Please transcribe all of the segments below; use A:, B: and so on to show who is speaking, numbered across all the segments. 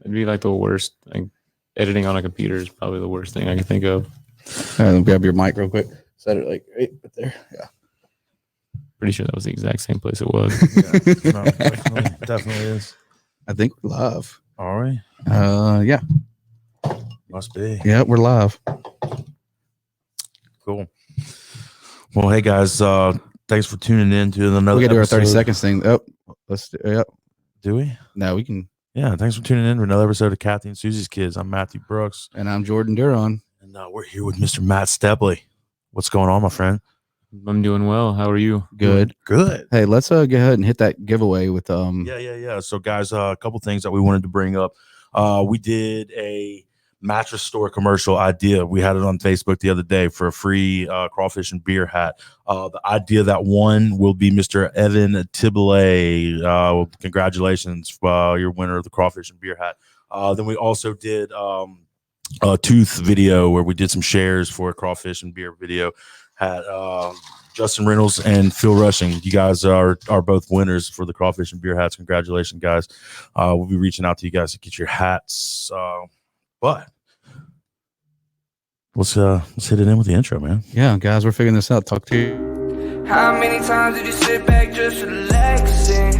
A: It'd be like the worst. Like editing on a computer is probably the worst thing I can think of.
B: Grab your mic real quick. Set it like right there. Yeah.
A: Pretty sure that was the exact same place it was.
C: Yeah, no, definitely is.
B: I think we're live.
C: All right.
B: Yeah.
C: Must be.
B: Yeah, we're live.
C: Cool. Well, hey guys, thanks for tuning in to another.
B: We can do our
C: episode.
B: 30 seconds thing. Oh, let's do. Yep.
C: Do we?
B: No, we can.
C: Yeah. Thanks for tuning in for another episode of Kathy and Susie's Kids. I'm Matthew Brooks,
B: And I'm Jordan Duron.
C: and we're here with Mr. Matt Stebly. What's going on, my friend?
A: I'm doing well. How are you?
B: Good.
C: Good.
B: Hey, let's go ahead and hit that giveaway with
C: Yeah. So, guys, a couple things that we wanted to bring up. We did a mattress store commercial idea. We had it on Facebook the other day for a free crawfish and beer hat. The idea that won will be Mr. Evan Stebly. Congratulations, you're winner of the crawfish and beer hat. Then we also did a tooth video where we did some shares for a crawfish and beer video. Had Justin Reynolds and Phil Rushing. You guys are both winners for the crawfish and beer hats. Congratulations, guys. We'll be reaching out to you guys to get your hats. But let's hit it in with the intro, man.
B: Yeah, guys, we're figuring this out. Talk to you.
D: How many times did you sit back just relaxing?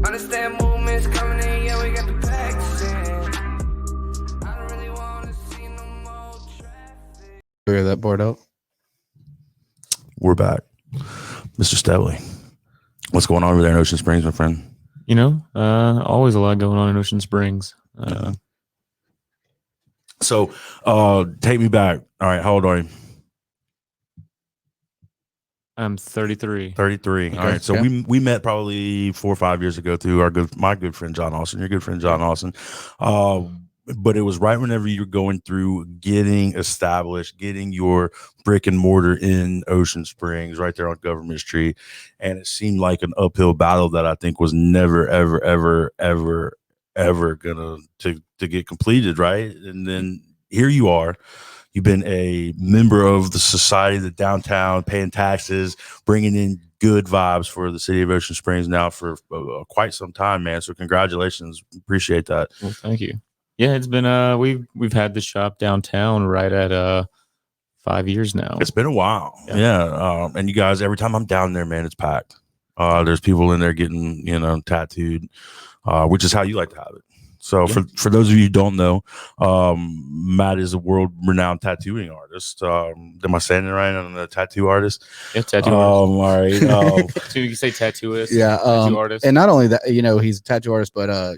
D: Understand movements coming in, yeah, we got the packs in. I don't really want to see no more traffic.
B: Figure that board out.
C: We're back. Mr. Stebly, what's going on over there in Ocean Springs, my friend?
A: You know, always a lot going on in Ocean Springs.
C: So take me back. All right, how old are you?
A: I'm 33.
C: 33.
B: Okay.
C: All right. So we met probably 4 or 5 years ago through my good friend John Austin, your good friend John Austin. But it was right whenever you're going through getting established, getting your brick and mortar in Ocean Springs, right there on Government Street. And it seemed like an uphill battle that I think was never, ever gonna to get completed, right? And then here you are. You've been a member of the society, the downtown, paying taxes, bringing in good vibes for the city of Ocean Springs now for quite some time, man. So congratulations. Appreciate that.
A: Well, thank you. Yeah, it's been we've had the shop downtown right at 5 years now.
C: It's been a while. Yeah. And you guys, every time I'm down there, man, it's packed. There's people in there getting, tattooed, which is how you like to have it. So for those of you who don't know, Matt is a world-renowned tattooing artist. Am I saying it right? I'm a tattoo artist.
A: Yeah, tattoo artist.
C: All right.
A: So you can say tattooist.
B: Yeah.
A: Tattoo artist.
B: And not only that, he's a tattoo artist, but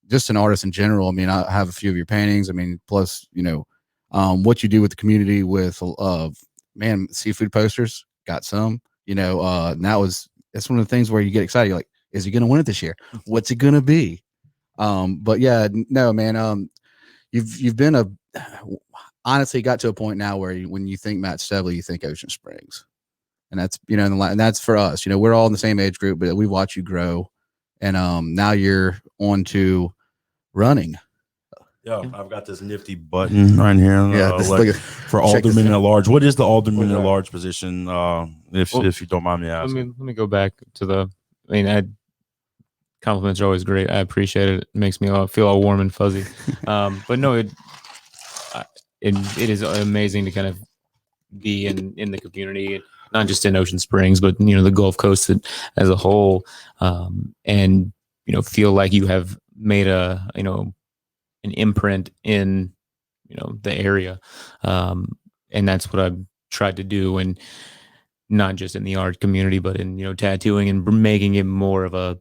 B: just an artist in general. I mean, I have a few of your paintings. I mean, plus, what you do with the community with, seafood posters, got some, and that's one of the things where you get excited. You're like, is he going to win it this year? What's it going to be? But yeah, no, man, you've been honestly got to a point now where when you think Matt Stebly, you think Ocean Springs, and that's, and that's for us, we're all in the same age group, but we watch you grow. And, now you're on to running.
C: Yeah, I've got this nifty button right here.
B: Yeah,
C: for Alderman at large. What is the Alderman at large position? If you don't mind me asking.
A: Let me go back to compliments are always great. I appreciate it. It makes me feel all warm and fuzzy. But no, it is amazing to kind of be in the community, not just in Ocean Springs, but the Gulf Coast as a whole, and feel like you have made an imprint in the area, and that's what I've tried to do, and not just in the art community, but in tattooing and making it more of an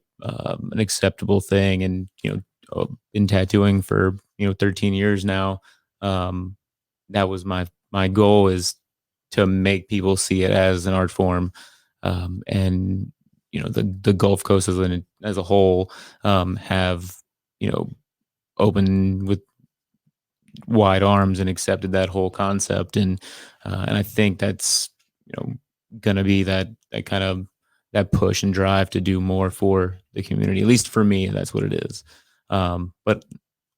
A: acceptable thing. And been tattooing for 13 years now. That was my goal, is to make people see it as an art form, and the Gulf Coast as a whole have opened with wide arms and accepted that whole concept, and I think that's gonna be that kind of that push and drive to do more for the community. At least for me, that's what it is. But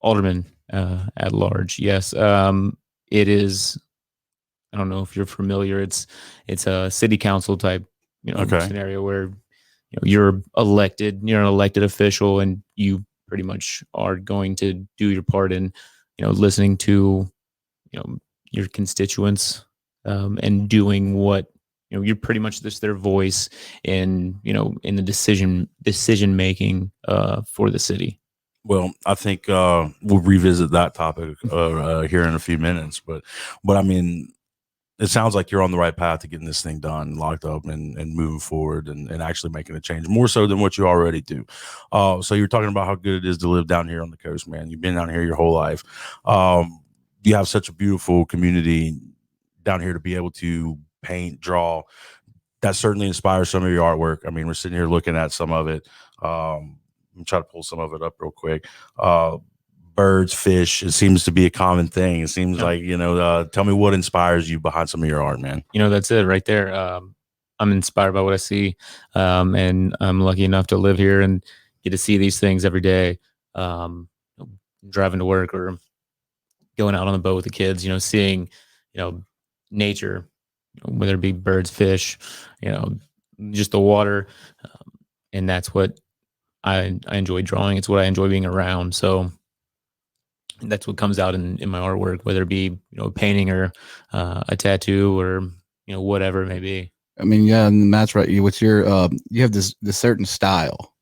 A: Alderman at large, yes, it is. I don't know if you're familiar. It's a city council type scenario where you're elected, you're an elected official, and you pretty much are going to do your part in, listening to, your constituents, and doing what, you're pretty much just their voice in, in the decision making for the city.
C: Well, I think we'll revisit that topic here in a few minutes, but I mean, it sounds like you're on the right path to getting this thing done, locked up, and moving forward, and actually making a change, more so than what you already do. So you're talking about how good it is to live down here on the coast, man. You've been down here your whole life. You have such a beautiful community down here to be able to paint, draw. That certainly inspires some of your artwork. I mean, we're sitting here looking at some of it. I'm trying to pull some of it up real quick. Birds, fish, it seems to be a common thing. It seems like, tell me what inspires you behind some of your art, man.
A: That's it right there. I'm inspired by what I see. And I'm lucky enough to live here and get to see these things every day. Driving to work or going out on the boat with the kids, seeing, nature, whether it be birds, fish, just the water. And that's what I enjoy drawing. It's what I enjoy being around. So that's what comes out in my artwork, whether it be, a painting or a tattoo or, whatever it may be.
B: I mean, yeah, and Matt's right. With your, you have this certain style,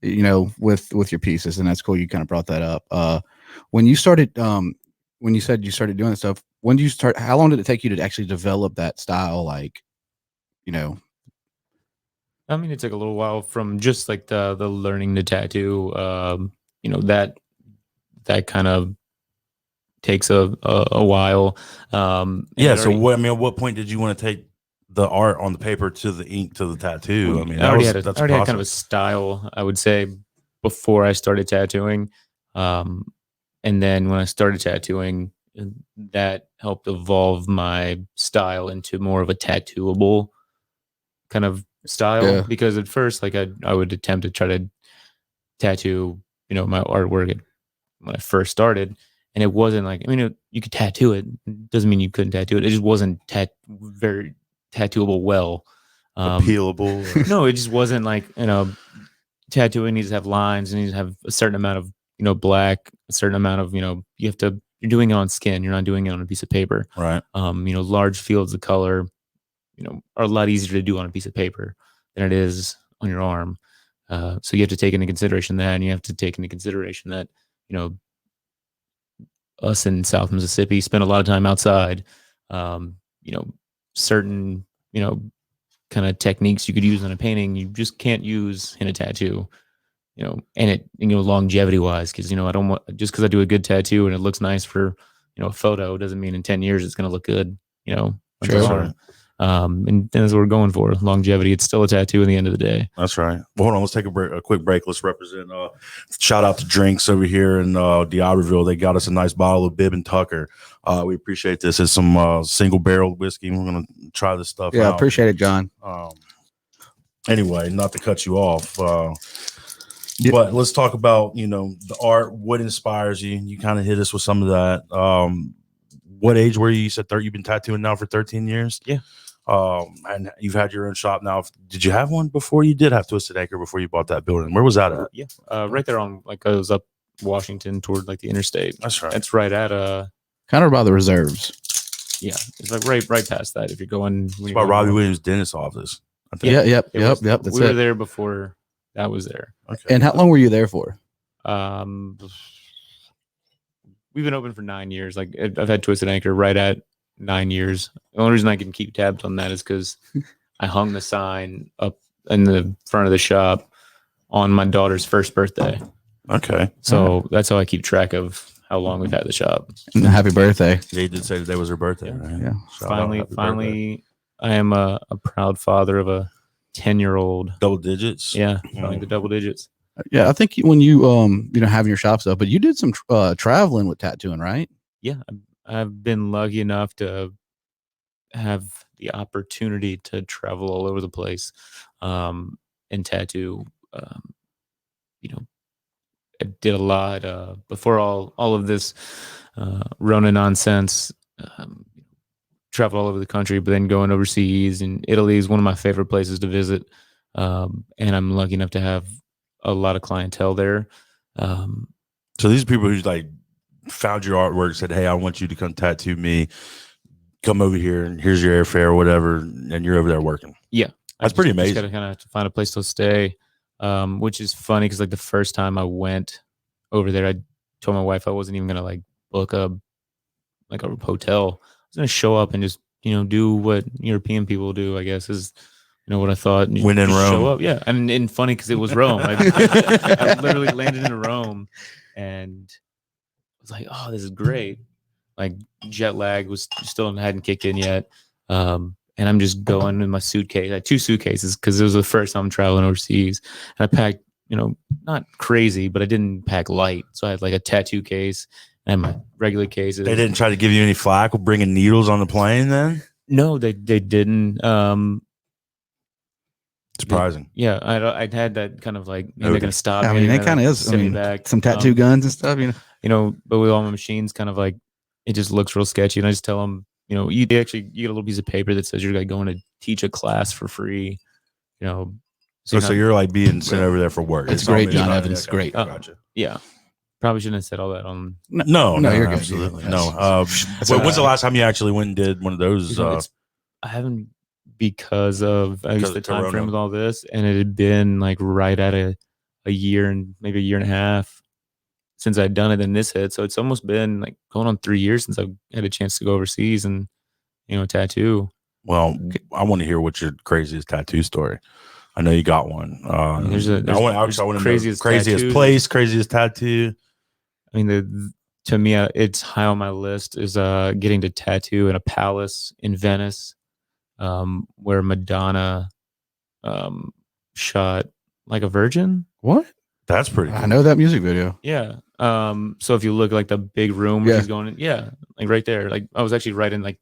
B: with your pieces, and that's cool. You kind of brought that up. When you started, when you said you started doing this stuff, when did you start? How long did it take you to actually develop that style? Like,
A: I mean, it took a little while from just like the learning to tattoo. That kind of takes a while.
C: Yeah. So at what point did you want to take the art on the paper to the ink to the tattoo? I mean,
A: I already had kind of a style, I would say, before I started tattooing. And then when I started tattooing, that helped evolve my style into more of a tattooable kind of style.
B: Yeah.
A: Because at first, like I would attempt to try to tattoo, my artwork when I first started, and it wasn't like, you could tattoo it. Doesn't mean you couldn't tattoo it. It just wasn't very tattooable well.
C: Appealable.
A: No, it just wasn't like, tattooing needs to have lines, and needs to have a certain amount of, black, a certain amount of, you're doing it on skin. You're not doing it on a piece of paper.
C: Right.
A: Large fields of color, are a lot easier to do on a piece of paper than it is on your arm. So you have to take into consideration that, and you have to take into consideration that, us in South Mississippi spend a lot of time outside. Certain, kind of techniques you could use on a painting, you just can't use in a tattoo, and longevity wise, because, I don't want, just because I do a good tattoo and it looks nice for, a photo, doesn't mean in 10 years it's going to look good,
C: Sure.
A: And that's what we're going for. Longevity. It's still a tattoo in the end of the day.
C: That's right. Well, hold on. Let's take a quick break. Let's represent, shout out to Drinks over here in D'Iberville. They got us a nice bottle of Bib and Tucker. We appreciate this. It's some single barreled whiskey. We're going to try this stuff out.
B: Yeah, I appreciate it, John.
C: Anyway, not to cut you off, but let's talk about, the art, what inspires you. You kind of hit us with some of that. What age were you? You said you've been tattooing now for 13 years?
A: Yeah.
C: And you've had your own shop now. Did you have one before? You did have Twisted Acre before you bought that building. Where was that at?
A: Yeah. Right there on, like, I was up Washington toward, like, the interstate.
C: That's right.
A: It's right at
B: Kind of by the reserves.
A: yeah, it's like right past that. If you're going,
C: It's by Robbie Williams' dentist office. I think.
B: Yeah, yep.
A: That's
B: We
A: were there before that was there.
C: Okay.
B: And how long were you there for?
A: We've been open for 9 years. Like, I've had Twisted Anchor right at 9 years. The only reason I can keep tabs on that is because I hung the sign up in the front of the shop on my daughter's first birthday.
C: Okay.
A: So that's how I keep track of how long we've had the shop.
B: And happy birthday.
C: They did say today was her birthday,
A: Yeah.
C: right?
B: Yeah.
C: Shout out, happy
A: Finally, I am a proud father of a 10-year-old.
C: birthday. Double digits.
A: Yeah, finally the double digits.
B: Yeah, I think when you having your shop stuff, but you did some traveling with tattooing, right?
A: Yeah, I've been lucky enough to have the opportunity to travel all over the place, and tattoo. I did a lot before all of this Rona nonsense. Traveled all over the country, but then going overseas, and Italy is one of my favorite places to visit. And I'm lucky enough to have a lot of clientele there.
C: So these are people who like found your artwork, said, "Hey, I want you to come tattoo me. Come over here, and here's your airfare or whatever," and you're over there working.
A: Yeah,
C: That's pretty amazing.
A: Just gotta kind of have to find a place to stay, which is funny because like the first time I went over there, I told my wife I wasn't even gonna like book a hotel. I was gonna show up and just do what European people do. I guess is what I thought.
C: When in
A: Just show
C: Rome.
A: up, yeah, and funny because it was Rome. I literally landed in Rome and was like, oh, this is great. Like jet lag was still hadn't kicked in yet. And I'm just going in my suitcase. I had 2 suitcases because it was the first time I'm traveling overseas. And I packed, not crazy, but I didn't pack light. So I had like a tattoo case and my regular cases.
C: They didn't try to give you any flack with bringing needles on the plane then?
A: No, they didn't.
C: Surprising.
A: Yeah, I'd had that kind of like, they're going to stop.
B: I
A: me,
B: mean,
A: they're
B: it kind
A: gonna
B: of is.
A: send me back.
B: Some tattoo guns and stuff,
A: But with all my machines, kind of like, it just looks real sketchy. And I just tell them, you get a little piece of paper that says you're like going to teach a class for free,
C: So you're like being sent over there for work.
B: It's great, John Evans. It's great.
C: Gotcha.
A: Yeah. Probably shouldn't have said all that on.
C: No,
B: you're good.
C: absolutely.
B: Yes.
C: No. When's the last time you actually went and did one of those?
A: I haven't, because of I guess the time
C: Corona.
A: frame with all this, and it had been like right at a year and maybe a year and a half since I'd done it, and this hit. So it's almost been like going on 3 years since I've had a chance to go overseas and tattoo.
C: Well, I want to hear what's your craziest tattoo story. I know you got one. I want to know craziest place, craziest tattoo.
A: I mean, to me, it's high on my list is getting to tattoo in a palace in Venice, where Madonna shot like a virgin.
B: What?
C: That's pretty cool.
B: I know that music video.
A: Yeah. So if you look like the big room where she's going in, like right there. Like I was actually right in like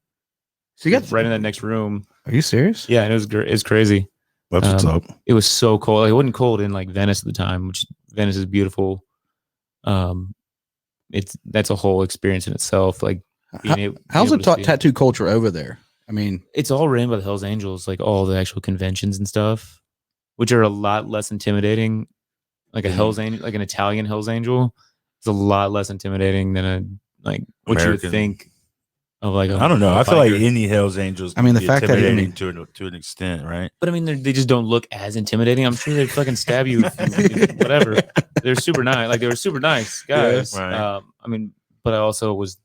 A: right in that next room.
B: Are you serious?
A: Yeah, and it was it's crazy.
C: That's what's up.
A: It was so cold. Like, it wasn't cold in like Venice at the time, which Venice is beautiful. That's a whole experience in itself. Like,
B: how's the tattoo culture over there? I mean,
A: it's all ran by the Hells Angels, like all the actual conventions and stuff, which are a lot less intimidating. Like a Hells Angel, like an Italian Hells Angel, is a lot less intimidating than what
C: American.
A: you would think of like.
C: I don't know. I feel like any Hells Angels.
B: I mean, the fact that
C: to an extent, right?
A: But I mean, they just don't look as intimidating. I'm sure they'd fucking stab you, whatever. They're super nice. Like they were super nice guys.
C: Yeah, right.
A: I mean, but I also was.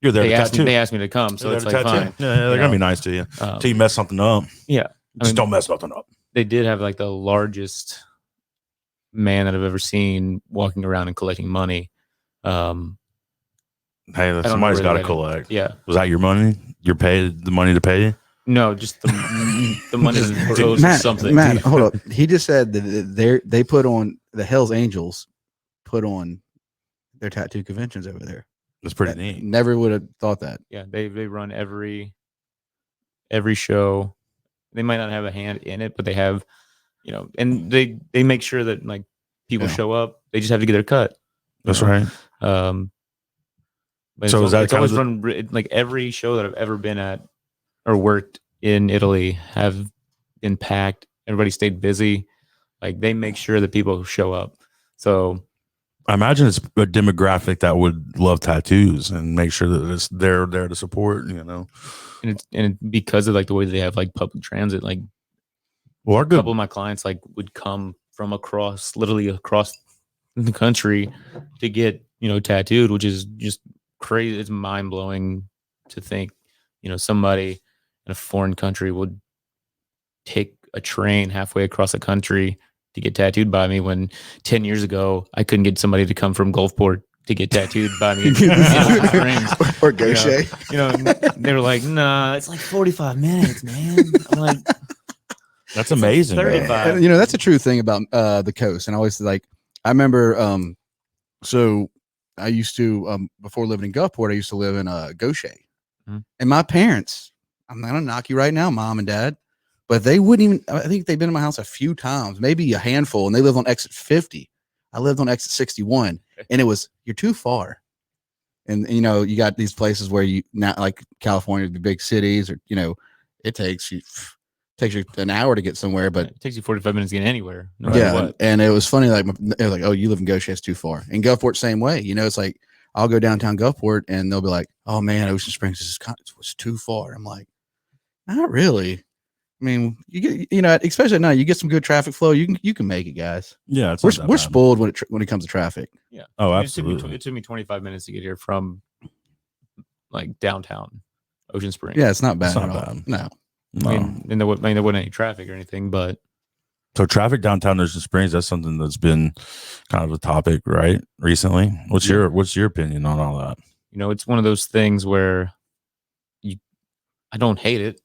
C: You're there.
A: They asked me to come, so it's like fine.
C: Yeah, they're gonna be nice to you until you mess something up.
A: Yeah,
C: don't mess nothing up.
A: They did have like the largest man that I've ever seen walking around and collecting money.
C: Hey, somebody's got to collect.
A: Yeah.
C: Was that your money? Your the money to pay you?
A: No, just the money that goes to something.
B: Matt, hold up. He just said that they put on the Hells Angels put on their tattoo conventions over there.
C: That's pretty neat.
B: Never would have thought that.
A: Yeah, they run every show. They might not have a hand in it, but they have, and they make sure that like people show up. They just have to get their cut.
C: That's right.
A: So is that it's always run like every show that I've ever been at or worked in Italy have been packed. Everybody stayed busy. Like they make sure that people show up. So
C: I imagine it's a demographic that would love tattoos and make sure that they're there to support,
A: And because of like the way they have like public transit, like a couple of my clients like would come from literally across the country to get, tattooed, which is just crazy. It's mind blowing to think, somebody in a foreign country would take a train halfway across the country to get tattooed by me when 10 years ago I couldn't get somebody to come from Gulfport to get tattooed by me
B: or Gaucher.
A: They were like, nah, it's like 45 minutes, man. I'm like,
C: that's amazing.
A: 35.
B: And, that's a true thing about the coast. And I always I remember so I used to before living in Gulfport, I used to live in Gaucher. Mm-hmm. And my parents, I'm not gonna knock you right now, mom and dad, but they wouldn't even, I think they've been in my house a few times, maybe a handful, and they live on exit 50. I lived on exit 61, and it was, you're too far. And you got these places where you not like California, the big cities, or it takes you takes you an hour to get somewhere, but
A: it takes you 45 minutes to get anywhere. No
B: yeah,
A: matter what.
B: and it was funny. Like they're like, "Oh, you live in Goshen, it's too far." In Gulfport, same way. You know, it's like I'll go downtown Gulfport, and they'll be like, "Oh man, Ocean Springs was too far." I'm like, not really. I mean, you get, you know, especially at night, you get some good traffic flow. You can make it, guys.
C: Yeah, it's
B: We're
C: not that
B: we're
C: bad.
B: spoiled when it comes to traffic.
A: Yeah.
C: Oh,
A: I mean,
C: absolutely.
A: It took me 25 minutes to get here from like downtown Ocean Springs.
B: Yeah, it's not bad
C: It's not
B: at all.
C: bad.
B: No,
C: No.
A: I mean, there wasn't any traffic or anything, but
C: So traffic downtown Ocean Springs, that's something that's been kind of a topic, right? Recently. What's your opinion on all that?
A: you know, it's one of those things where I don't hate it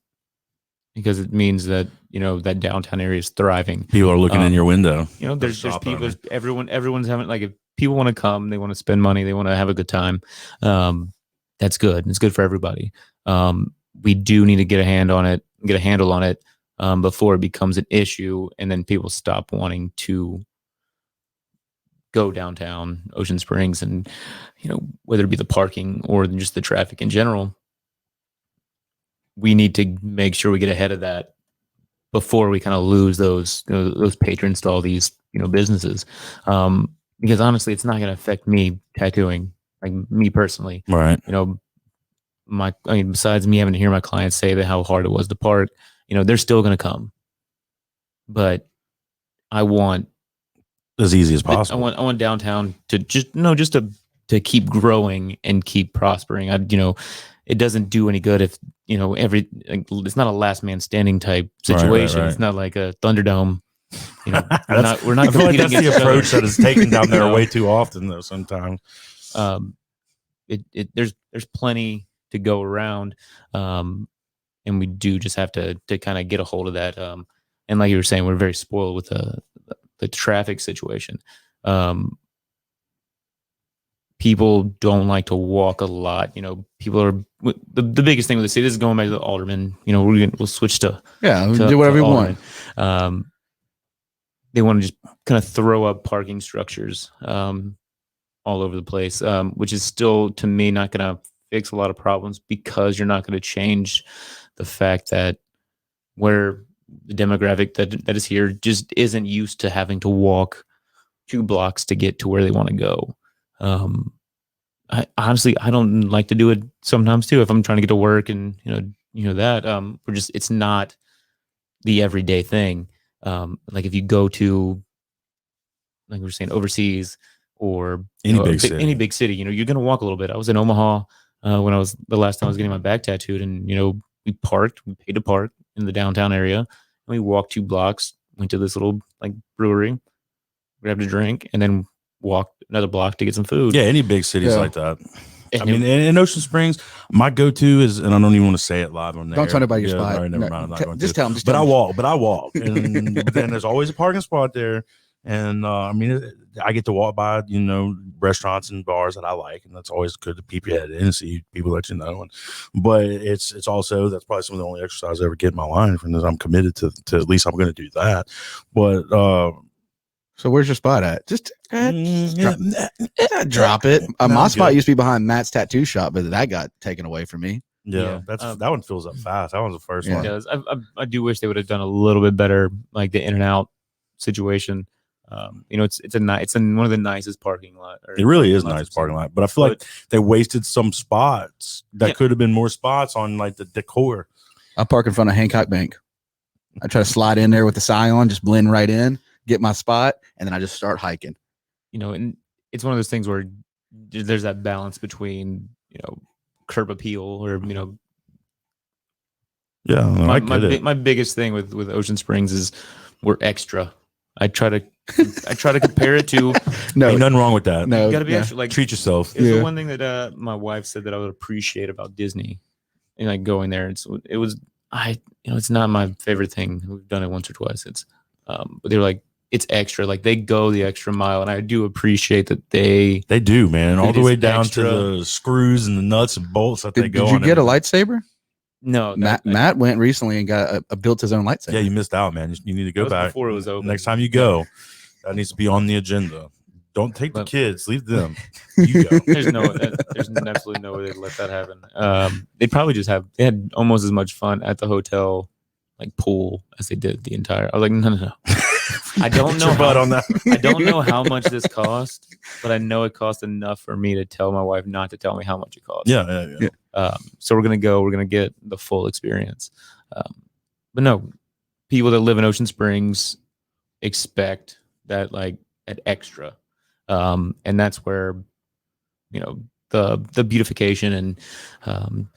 A: because it means that, you know, that downtown area is thriving.
C: People are looking in your window.
A: You know, there's
C: shopping.
A: people, everyone's having, like, if people want to come, they want to spend money, they want to have a good time. That's good. It's good for everybody. We do need to get a handle on it before it becomes an issue, and then people stop wanting to go downtown Ocean Springs, and, you know, whether it be the parking or just the traffic in general, we need to make sure we get ahead of that before we kind of lose those patrons to all these, you know, businesses. Because honestly, it's not going to affect me tattooing, like me personally.
C: Right.
A: You know, besides me having to hear my clients say that how hard it was to park, you know, they're still going to come. But I want
C: As easy as possible.
A: I want downtown to just to keep growing and keep prospering. It doesn't do any good if, you know, it's not a last man standing type situation.
C: Right.
A: It's not like a Thunderdome. You know, we're not
C: I feel like that's
A: competing
C: the
A: against each
C: approach
A: other.
C: that is taken down there
A: You know?
C: way too often, though. Sometimes.
A: There's plenty to go around, and we do just have to kind of get a hold of that. And like you were saying, we're very spoiled with the traffic situation. People don't like to walk a lot. You know, people are the biggest thing with the city. This is going back to the Alderman. You know, we'll switch to
B: do whatever you want.
A: Alderman. They want to just kind of throw up parking structures all over the place, which is still, to me, not going to fix a lot of problems, because you're not going to change the fact that where the demographic that is here just isn't used to having to walk 2 blocks to get to where they want to go. I honestly don't like to do it sometimes too if I'm trying to get to work, and you know that it's not the everyday thing. Like if you go to, like we were saying, overseas or
C: Any big
A: city, you know, you're gonna walk a little bit. I was in Omaha when the last time I was getting my back tattooed, and you know, we paid to park in the downtown area, and we walked 2 blocks, went to this little like brewery, grabbed a drink, and then walked another block to get some food.
C: Yeah, any big cities
B: Yeah.
C: like that.
A: And
C: I mean, in Ocean Springs, my go-to is, and I don't even want to say it live on there.
B: Don't tell anybody your spot.
C: All right, never
B: No,
C: mind. I'm not going
B: just
C: to.
B: tell them.
C: But I walk, and then there's always a parking spot there. And I mean, I get to walk by, you know, restaurants and bars that I like, and that's always good to peep your head in and see people that you know. But it's also, that's probably some of the only exercise I ever get in my life, and I'm committed to at least I'm going to do that. But
B: So where's your spot at? Just drop it. My spot used to be behind Matt's tattoo shop, but that got taken away from me.
C: Yeah, that one fills up fast. That was the first
A: It
C: one.
A: does. I do wish they would have done a little bit better, like the in and out situation. You know, it's one of the nicest parking lot.
C: It really is nice parking lot, but I feel like they wasted some spots that could have been more spots on like the decor.
B: I park in front of Hancock Bank. I try to slide in there with the Scion, just blend right in, get my spot, and then I just start hiking.
A: You know, and it's one of those things where there's that balance between, you know, curb appeal or, you know.
C: Yeah,
A: my biggest thing with Ocean Springs is we're extra. I try to compare it to.
C: No, ain't nothing wrong with that.
B: No,
A: you gotta be extra. Like,
C: treat yourself.
A: It's the one thing that my wife said that I would appreciate about Disney, and like going there. It's not my favorite thing. We've done it once or twice. But they were like, it's extra. Like they go the extra mile, and I do appreciate that they
C: do, man, all the way down
A: extra.
C: to the screws and the nuts and bolts that they go.
B: Did you get a lightsaber?
A: No,
B: Matt went recently and got built his own lightsaber.
C: Yeah, you missed out, man. You need to go back
A: before it was open.
C: Next time you go, that needs to be on the agenda. Don't take the kids; leave them. You go.
A: There's absolutely no way they'd let that happen. They had almost as much fun at the hotel like pool as they did the entire. I was like, no. I don't know
C: Your butt on that.
A: I don't know how much this cost, but I know it cost enough for me to tell my wife not to tell me how much it cost.
C: Yeah.
A: So we're gonna get the full experience. But no, people that live in Ocean Springs expect that like an extra, and that's where the beautification and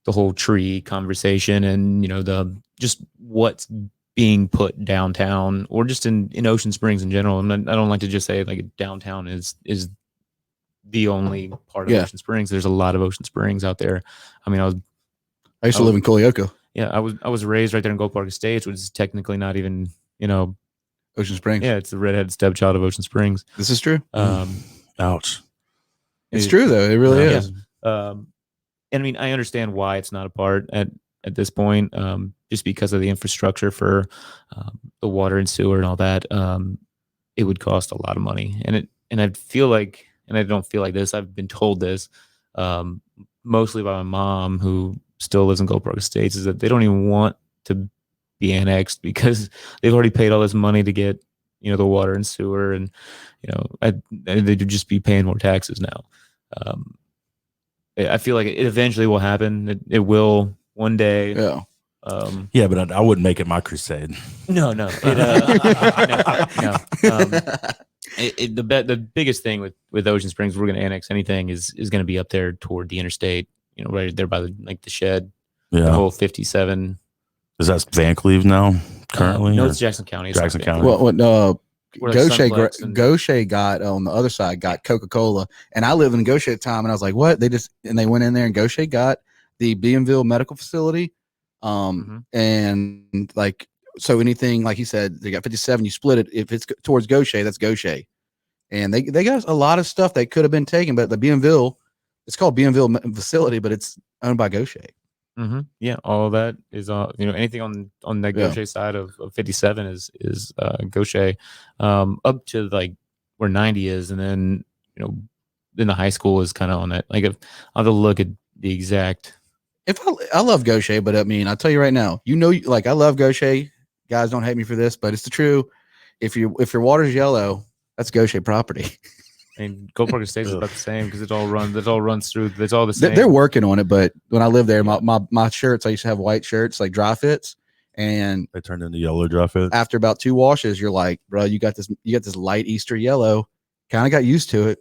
A: the whole tree conversation and the just what's being put downtown or just in Ocean Springs in general. And I don't like to just say like downtown is the only part of Ocean Springs. There's a lot of Ocean Springs out there. I mean,
B: I used to live in Culleoka.
A: Yeah, I was raised right there in Gold Park Estates, which is technically not even
B: Ocean Springs.
A: Yeah, it's the redheaded stepchild of Ocean Springs.
B: This is true.
C: Ouch.
B: It's true though. It really is.
A: And I mean, I understand why it's not a part at this point, just because of the infrastructure for the water and sewer and all that. It would cost a lot of money, and I feel like, and I don't feel like this, I've been told this mostly by my mom, who still lives in Gold Park Estates, is that they don't even want to be annexed because they've already paid all this money to get the water and sewer, and they'd just be paying more taxes now. I feel like it eventually will happen. It will one day.
B: Yeah.
C: Yeah, but I wouldn't make it my crusade.
A: No. No. The biggest thing with Ocean Springs, we're going to annex anything, is going to be up there toward the interstate. Right there by the shed.
C: Yeah.
A: The whole 57.
C: Is that Van Cleve now? Currently?
A: No, it's Jackson County. It's
C: Jackson County.
B: Well,
A: Where
B: Gaucher got on the other side got Coca-Cola, and I lived in Gaucher at the time, and I was like, what? They went in there, and Gaucher got the Bienville Medical Facility, and like, so anything, like he said, they got 57, you split it, if it's towards Gaucher, that's Gaucher, and they got a lot of stuff that could have been taken, but the Bienville, it's called Bienville Facility, but it's owned by Gaucher.
A: Yeah, all that is anything on the Gaucher side of 57 is Gaucher, up to like where 90 is, and then then the high school is kind of on that. Like, I'll have to look at the exact.
B: I love Gaucher, but I mean, I'll tell you right now, like, I love Gaucher. Guys, don't hate me for this, but it's the true. If your water's yellow, that's Gaucher property.
A: And Gold Park Estates is about the same, because it all runs through. It's all the same.
B: They're working on it, but when I lived there, my shirts, I used to have white shirts, like dry fits, and
C: they turned into yellow dry fits.
B: After about 2 washes, you're like, bro, you got this light Easter yellow. Kind of got used to it.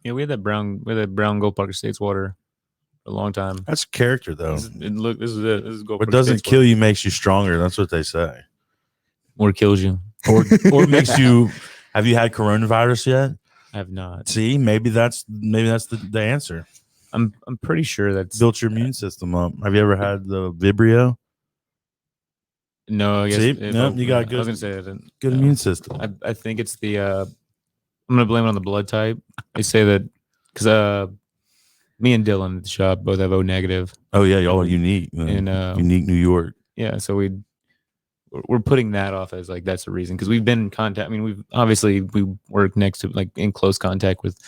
A: Yeah, we had that brown Gold Park Estates water for a long time.
C: That's character, though.
A: This is it. This is Gold Park.
C: What doesn't
A: Estates
C: kill
A: water.
C: you makes you stronger. That's what they say.
A: Or kills you,
C: or makes you. Have you had coronavirus yet?
A: I have not.
C: See, maybe that's the answer.
A: I'm pretty sure that's
C: built your immune system up. Have you ever had the Vibrio?
A: No, I guess.
C: See? You got good.
A: I was gonna say that.
C: Good immune system.
A: I think it's the. I'm gonna blame it on the blood type. They say that because me and Dylan at the shop both have O negative.
C: Oh yeah, y'all are unique.
A: In
C: unique New York.
A: Yeah, so we're putting that off as like that's the reason, because we've been in contact. I mean, we work next to, like, in close contact with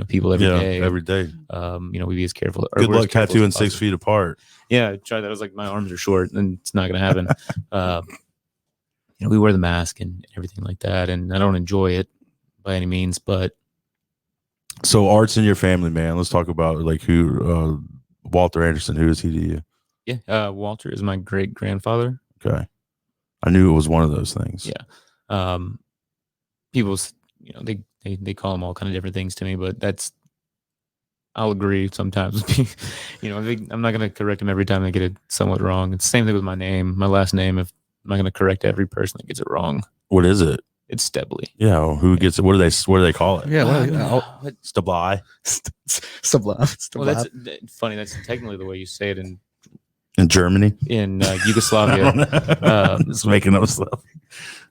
A: people every day.
C: Every day.
A: We be as careful.
C: Good luck tattooing 6 feet apart.
A: Yeah, I tried that. I was like, my arms are short, and it's not gonna happen. We wear the mask and everything like that, and I don't enjoy it by any means. But
C: so, Art's in your family, man. Let's talk about, like, who Walter Anderson. Who is he to you?
A: Yeah, Walter is my great grandfather.
C: Okay. I knew it was one of those things.
A: Yeah. People, they call them all kind of different things to me, but I'll agree sometimes. I'm not going to correct them every time they get it somewhat wrong. It's the same thing with my name, my last name. If I'm not going to correct every person that gets it wrong.
C: What is it?
A: It's Stebly.
C: Yeah. Well, who gets it? What do they call it?
B: Yeah.
C: Stebly.
B: Sublime.
A: Well, that's funny. That's technically the way you say it in
C: Germany,
A: in Yugoslavia.
C: Just making up stuff.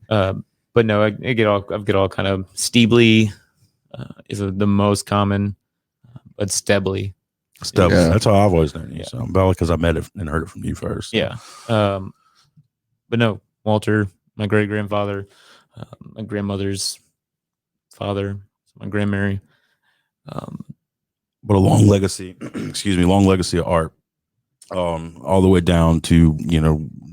A: But no, I get all kind of Stebly is the most common, but Stebly.
C: Stebly. Yeah. That's how I've always known you. Yeah. So probably because I met it and heard it from you first. So.
A: Yeah. But no, Walter, my great grandfather, my grandmother's father, my grandmary.
C: But a long legacy. Excuse me, long legacy of art. All the way down to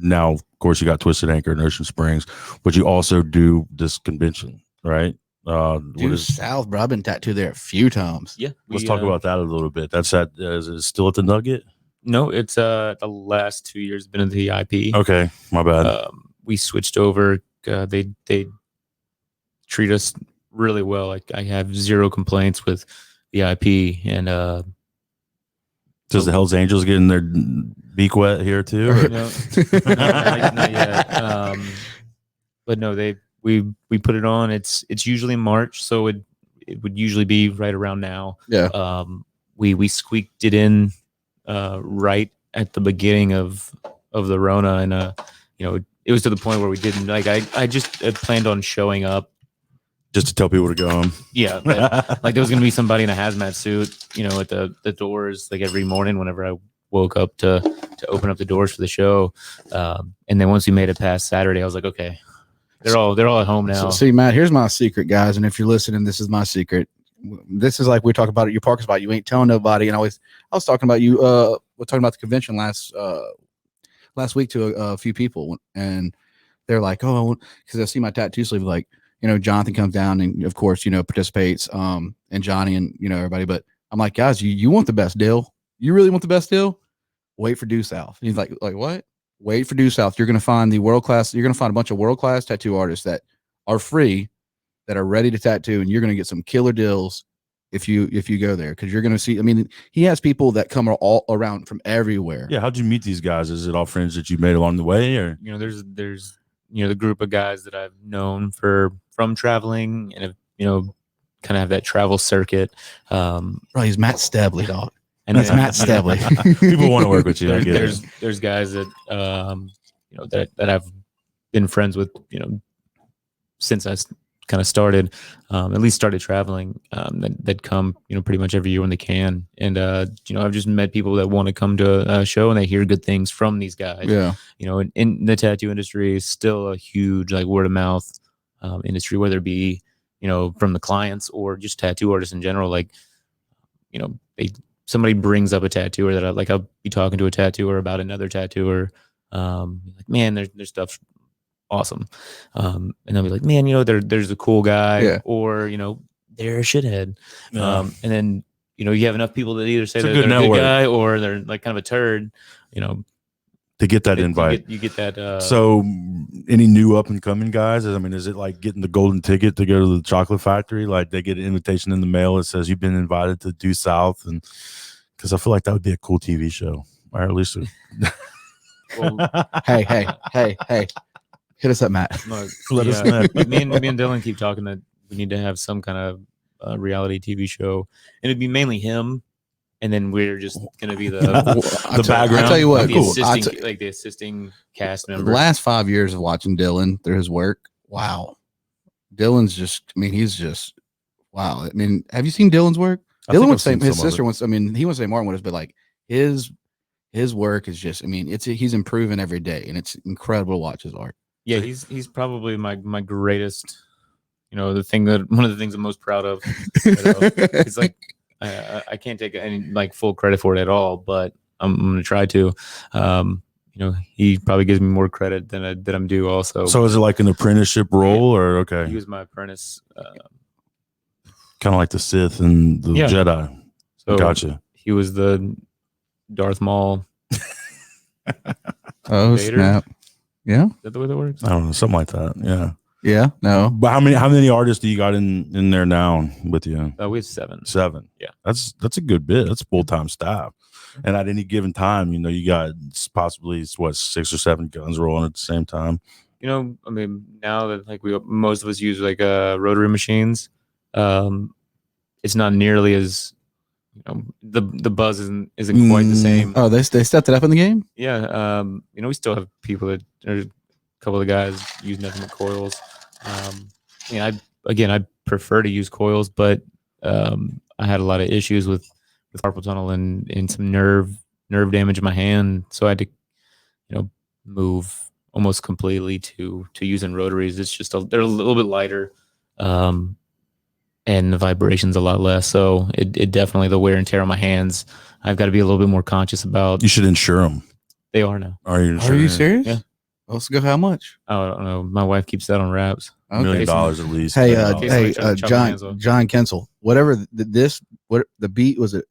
C: now, of course, you got Twisted Anchor in Ocean Springs, but you also do this convention, right?
B: Due south, bro. I've been tattooed there a few times.
A: Yeah.
C: Let's talk about that a little bit. That's at is it still at the Nugget?
A: No, it's the last 2 years been at the IP.
C: Okay, my bad.
A: We switched over. They treat us really well. Like I have zero complaints with the IP, and
C: does the Hells Angels get in their beak wet here too? Or?
A: No, not yet. But no, we put it on. It's usually March, so it would usually be right around now.
B: Yeah.
A: We squeaked it in right at the beginning of the Rona, and it was to the point where we didn't like. I just planned on showing up
C: just to tell people to go home.
A: Yeah, like there was gonna be somebody in a hazmat suit, at the doors, like every morning whenever I woke up to open up the doors for the show. And then once we made it past Saturday, I was like, okay, they're all at home now.
B: So, see, Matt, here's my secret, guys. And if you're listening, this is my secret. This is like we talk about at your parking spot. You ain't telling nobody. And I was talking about you. We're talking about the convention last week to a few people, and they're like, oh, because I see my tattoo sleeve, like, Jonathan comes down and of course, participates, and Johnny and, everybody. But I'm like, guys, you want the best deal? You really want the best deal? Wait for Due South. And he's like what? Wait for Due South. You're going to find you're going to find a bunch of world-class tattoo artists that are free, that are ready to tattoo. And you're going to get some killer deals if you go there. Cause you're going to see, I mean, he has people that come all around from everywhere.
C: Yeah. How'd you meet these guys? Is it all friends that you made along the way, or?
A: There's the group of guys that I've known from traveling, and kind of have that travel circuit.
B: Bro, he's Matt Stebly, dog.
A: And
B: that's Matt Stebly.
C: People want to work with you. I get it.
A: There's guys that that I've been friends with since I kind of started, at least started traveling, that come pretty much every year when they can. And I've just met people that want to come to a show and they hear good things from these guys.
B: Yeah.
A: In the tattoo industry is still a huge like word of mouth industry, whether it be from the clients or just tattoo artists in general. Like somebody brings up a tattooer that I'll be talking to a tattooer about another tattooer, like, man, their stuff's awesome, and they'll be like, man, there's a cool guy,
B: yeah.
A: Or they're a shithead,
C: yeah.
A: And then you have enough people that either say
C: they're
A: a
C: good
A: guy or they're like kind of a turd,
C: to get that invite.
A: You get that.
C: So, any new up and coming guys? I mean, is it like getting the golden ticket to go to the chocolate factory? Like they get an invitation in the mail that says you've been invited to Due South, and because I feel like that would be a cool TV show, or at least.
A: Well,
B: hey, hit us up, Matt.
C: Let us know.
A: Me and Dylan keep talking that we need to have some kind of reality TV show, and it'd be mainly him. And then we're just gonna be the background.
B: I tell you what,
A: cool. The assisting cast member.
B: The last 5 years of watching Dylan through his work, wow. Dylan's just, I mean, he's just wow. I mean, have you seen Dylan's work? Dylan would say his sister wants. I mean, he wants to say Martin would, but like his work is just. I mean, he's improving every day, and it's incredible to watch his art.
A: Yeah, he's probably my greatest. One of the things I'm most proud of. It's like. I can't take any like full credit for it at all, but I'm going to try to. He probably gives me more credit than I'm due. Also,
C: so is it like an apprenticeship role, or okay?
A: He was my apprentice,
C: kind of like the Sith and the Jedi.
A: So
C: gotcha.
A: He was the Darth Maul.
B: Oh Vader? Snap! Yeah,
A: is that the way that works?
C: I don't know, something like that. Yeah.
B: Yeah, no.
C: But how many artists do you got in there now with you?
A: We have 7.
C: 7. Yeah. That's a good bit. That's full-time staff. And at any given time, you got possibly 6 or 7 guns rolling at the same time.
A: I mean, now that like most of us use like rotary machines, it's not nearly as the buzz isn't quite the same.
B: Oh, they stepped it up in the game?
A: Yeah. We still have people that are couple of the guys use nothing but coils. I prefer to use coils, but I had a lot of issues with carpal tunnel and some nerve damage in my hand, so I had to move almost completely to using rotaries. It's just they're a little bit lighter, and the vibration's a lot less, so it definitely, the wear and tear on my hands, I've got to be a little bit more conscious about.
C: You should insure them.
A: They are now.
C: Are you
B: serious?
A: Yeah.
B: Let's go. How much?
A: I don't know. My wife keeps that on wraps.
C: $1 million
A: Okay.
C: at least.
B: Hey,
C: $1 million.
A: case somebody tries to chop my hands off.
B: John Kensel, whatever what the beat was it?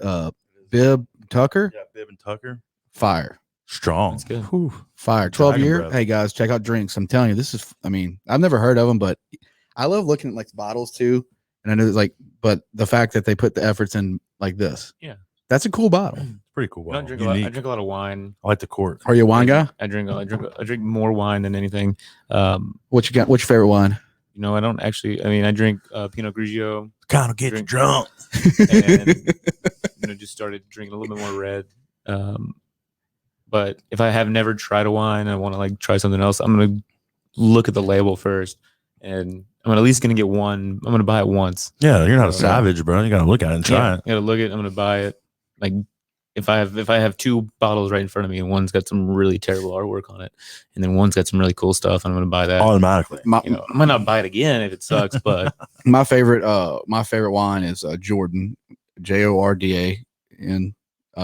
B: Bib Tucker,
C: Yeah, Bib and Tucker.
B: fire,
C: Strong.
A: That's good.
B: Whew, fire. 12
C: Dragon
B: year.
C: breath.
B: Hey guys, check out drinks. I'm telling you, this is. I mean, I've never heard of them, but I love looking at like the bottles too. And I know like, but the fact that they put the efforts in like this,
A: Yeah.
B: that's a cool bottle.
C: Pretty cool.
A: I, don't
C: Wow.
A: drink a lot, I
C: Unique.
A: drink a lot of wine.
C: I like the cork.
B: Are you a wine guy?
A: I drink more wine than anything.
B: What you got? What's your favorite wine?
A: You know, I don't actually. I mean, I drink Pinot Grigio,
C: Kind of get you
A: Drink-
C: drunk.
A: and you know, just started drinking a little bit more red. But if I have never tried a wine, I want to like try something else. I'm gonna look at the label first, and I'm at least gonna get one. I'm gonna buy it once.
C: Yeah, you're not a
A: Yeah.
C: savage, bro. You gotta look at it and try
A: Yeah,
C: it.
A: I gotta look at it. I'm gonna buy it. Like if I have two bottles right in front of me, and one's got some really terrible artwork on it, and then one's got some really cool stuff, and I'm gonna buy that.
C: Automatically.
B: My,
A: You know, I might not buy it again if it sucks, but
B: my favorite wine is Jordan, Jorda in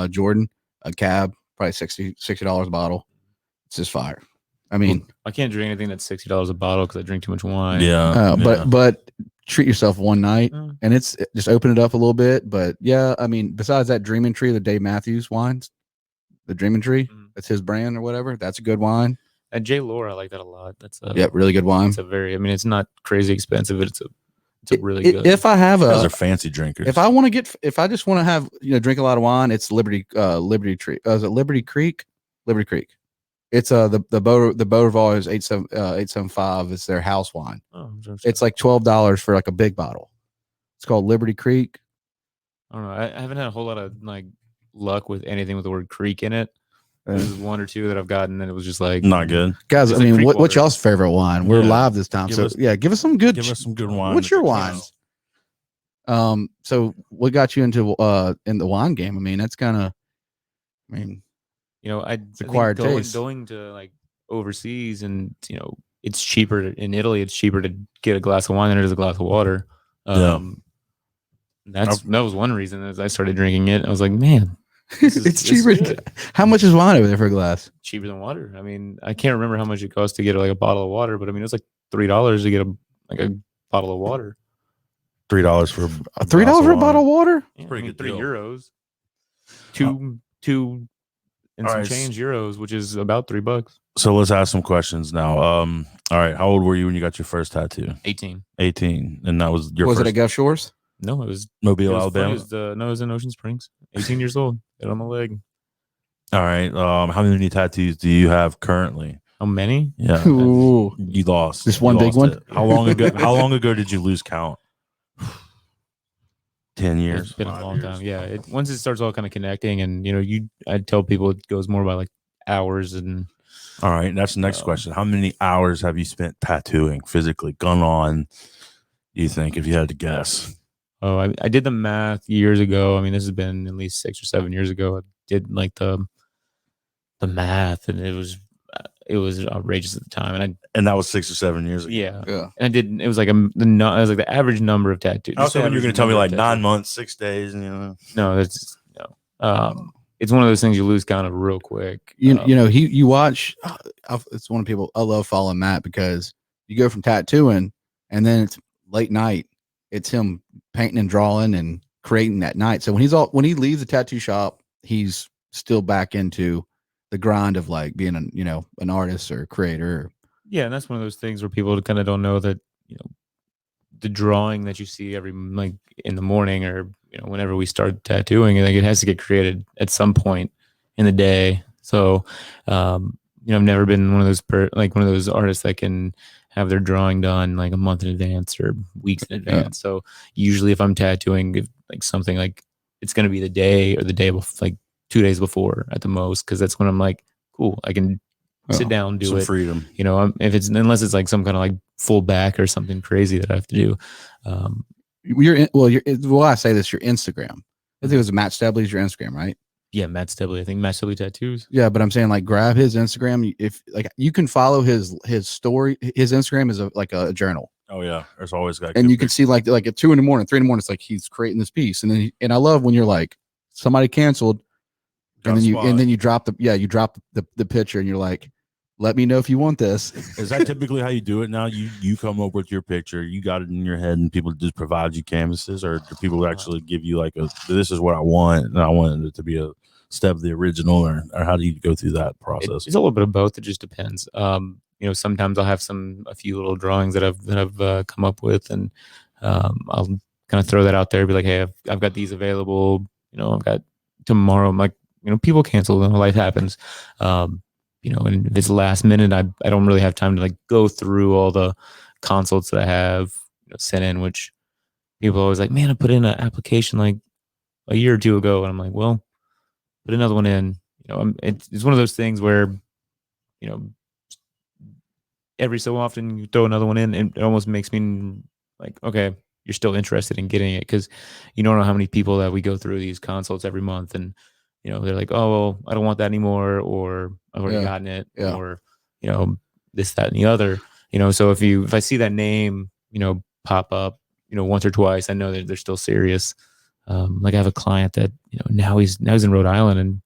B: Jordan, a cab, probably $60 a bottle. It's just fire. I mean,
A: I can't drink anything that's $60 a bottle because I drink too much wine.
C: Yeah.
B: but treat yourself one night,
A: Mm.
B: and it's just open it up a little bit. But yeah, I mean, besides that Dreaming Tree, the Dave Matthews wines, the Dreaming Tree,
A: Mhm.
B: that's his brand or whatever. That's a good wine.
A: And J. Laura, I like that a lot. That's
B: Yep, really good wine.
A: It's a very. I mean, it's not crazy expensive, but it's a really good.
B: If I have
C: Those
B: a,
C: are fancy drinkers.
B: if I want to get, if I just want to have, drink a lot of wine, it's Liberty Tree. Is it Liberty Creek? Liberty Creek. It's the Beaureval is 875. It's their house wine.
A: Oh, I'm sure
B: It's like $12 for like a big bottle. It's called Liberty Creek.
A: I don't know. I haven't had a whole lot of like luck with anything with the word creek in it. There's one or two that I've gotten, and it was just like
C: Not good.
B: Guys,
A: It's
B: I
A: like
B: mean,
A: creek
B: what's
A: water.
B: y'all's favorite wine? We're
C: Yeah.
B: live this time,
C: Give
B: so
C: us-
B: give us some good.
C: Give us some good wine.
B: What's your
C: that you
B: wines? So what got you into in the wine game? I mean, that's kind of, I mean,
A: You know, I think
B: acquired taste.
A: going to like overseas, and it's cheaper in Italy. It's cheaper to get a glass of wine than it is a glass of water.
C: Yeah.
A: That was one reason as I started drinking it. I was like, man, this is-
B: it's
A: this is
B: cheaper.
A: good.
B: How much is wine over there for a glass?
A: Cheaper than water. I mean, I can't remember how much it costs to get like a bottle of water, but I mean, it was like $3 to get a bottle of water.
C: $3 for
B: $3 for a bottle of water?
A: Yeah,
C: Pretty
A: I mean,
C: good deal.
A: €3. Two and
C: All
A: some
C: right,
A: change euros, which is about $3.
C: So let's ask some questions now. All right. How old were you when you got your first tattoo?
A: 18.
C: 18. And that was your
B: Was
C: first
B: it at Gulf Shores?
A: No, it was
C: Mobile,
A: it was funny.
C: Alabama.
A: No, it was in Ocean Springs. 18 years old. Got on the leg.
C: All right. How many tattoos do you have currently?
A: How many?
C: Yeah.
B: Ooh.
C: You lost.
B: Just
C: You
B: one big
C: lost
B: one?
C: it. How long ago? How long ago did you lose count? 10 years.
A: It's been a
C: 5
A: long
C: years.
A: time. Yeah. Once it starts all kind of connecting, and I tell people it goes more by like hours, and
C: All right. That's the next question. How many hours have you spent tattooing physically? Gun on, you think, if you had to guess?
A: I did the math years ago. I mean, this has been at least 6 or 7 years ago. I did like the math, and it was outrageous at the time.
C: And that was 6 or 7 years ago.
B: Yeah.
A: And I did. It was like the average number of tattoos.
C: I was hoping you were going to tell me like 9
A: months.
C: months, 6 days.
A: No, that's no. It's one of those things you lose count of real quick.
B: You watch. It's one of people. I love following Matt because you go from tattooing, and then it's late night. It's him painting and drawing and creating that night. So when he leaves the tattoo shop, he's still back into the grind of like being an artist or a creator.
A: Yeah, and that's one of those things where people kind of don't know that the drawing that you see every like in the morning or whenever we start tattooing, like it has to get created at some point in the day. So I've never been one of those artists that can have their drawing done like a month in advance or weeks in advance. So usually if I'm tattooing like something, like it's going to be the day or the day before, like 2 days before at the most, because that's when I'm like, cool, I can sit down, do
C: Some
A: it.
C: freedom.
A: Unless it's like some kind of like full back or something crazy that I have to do.
B: I say this, your Instagram. I think it was Matt Stebly's your Instagram, right?
A: Yeah, Matt Stebly. I think Matt Stebly Tattoos.
B: Yeah, but I'm saying like grab his Instagram. If like you can follow his story, his Instagram is like a journal,
C: Oh, yeah. There's always got
B: and you can see like at 2 in the morning, 3 in the morning, it's like he's creating this piece, and then and I love when you're like somebody canceled, and then you drop the picture, and you're like, let me know if you want this.
C: Is that typically how you do it now? You come up with your picture, you got it in your head, and people just provide you canvases, or do people actually give you like this is what I want, and I want it to be a step of the original, or how do you go through that process?
A: It's a little bit of both. It just depends. Sometimes I'll have a few little drawings that I've come up with, and I'll kind of throw that out there. Be like, hey, I've got these available. I've got tomorrow. I'm like, people cancel. Life happens. And if it's last minute, I don't really have time to like go through all the consults that I have sent in. Which people are always like, man, I put in an application like a year or two ago, and I'm like, well, put another one in. It's one of those things where every so often you throw another one in, and it almost makes me like, okay, you're still interested in getting it, because you don't know how many people that we go through these consults every month, and they're like, oh, well, I don't want that anymore, or I've already gotten it, or this, that, and the other. So if I see that name pop up once or twice, I know that they're still serious. Like I have a client that now he's in Rhode Island, and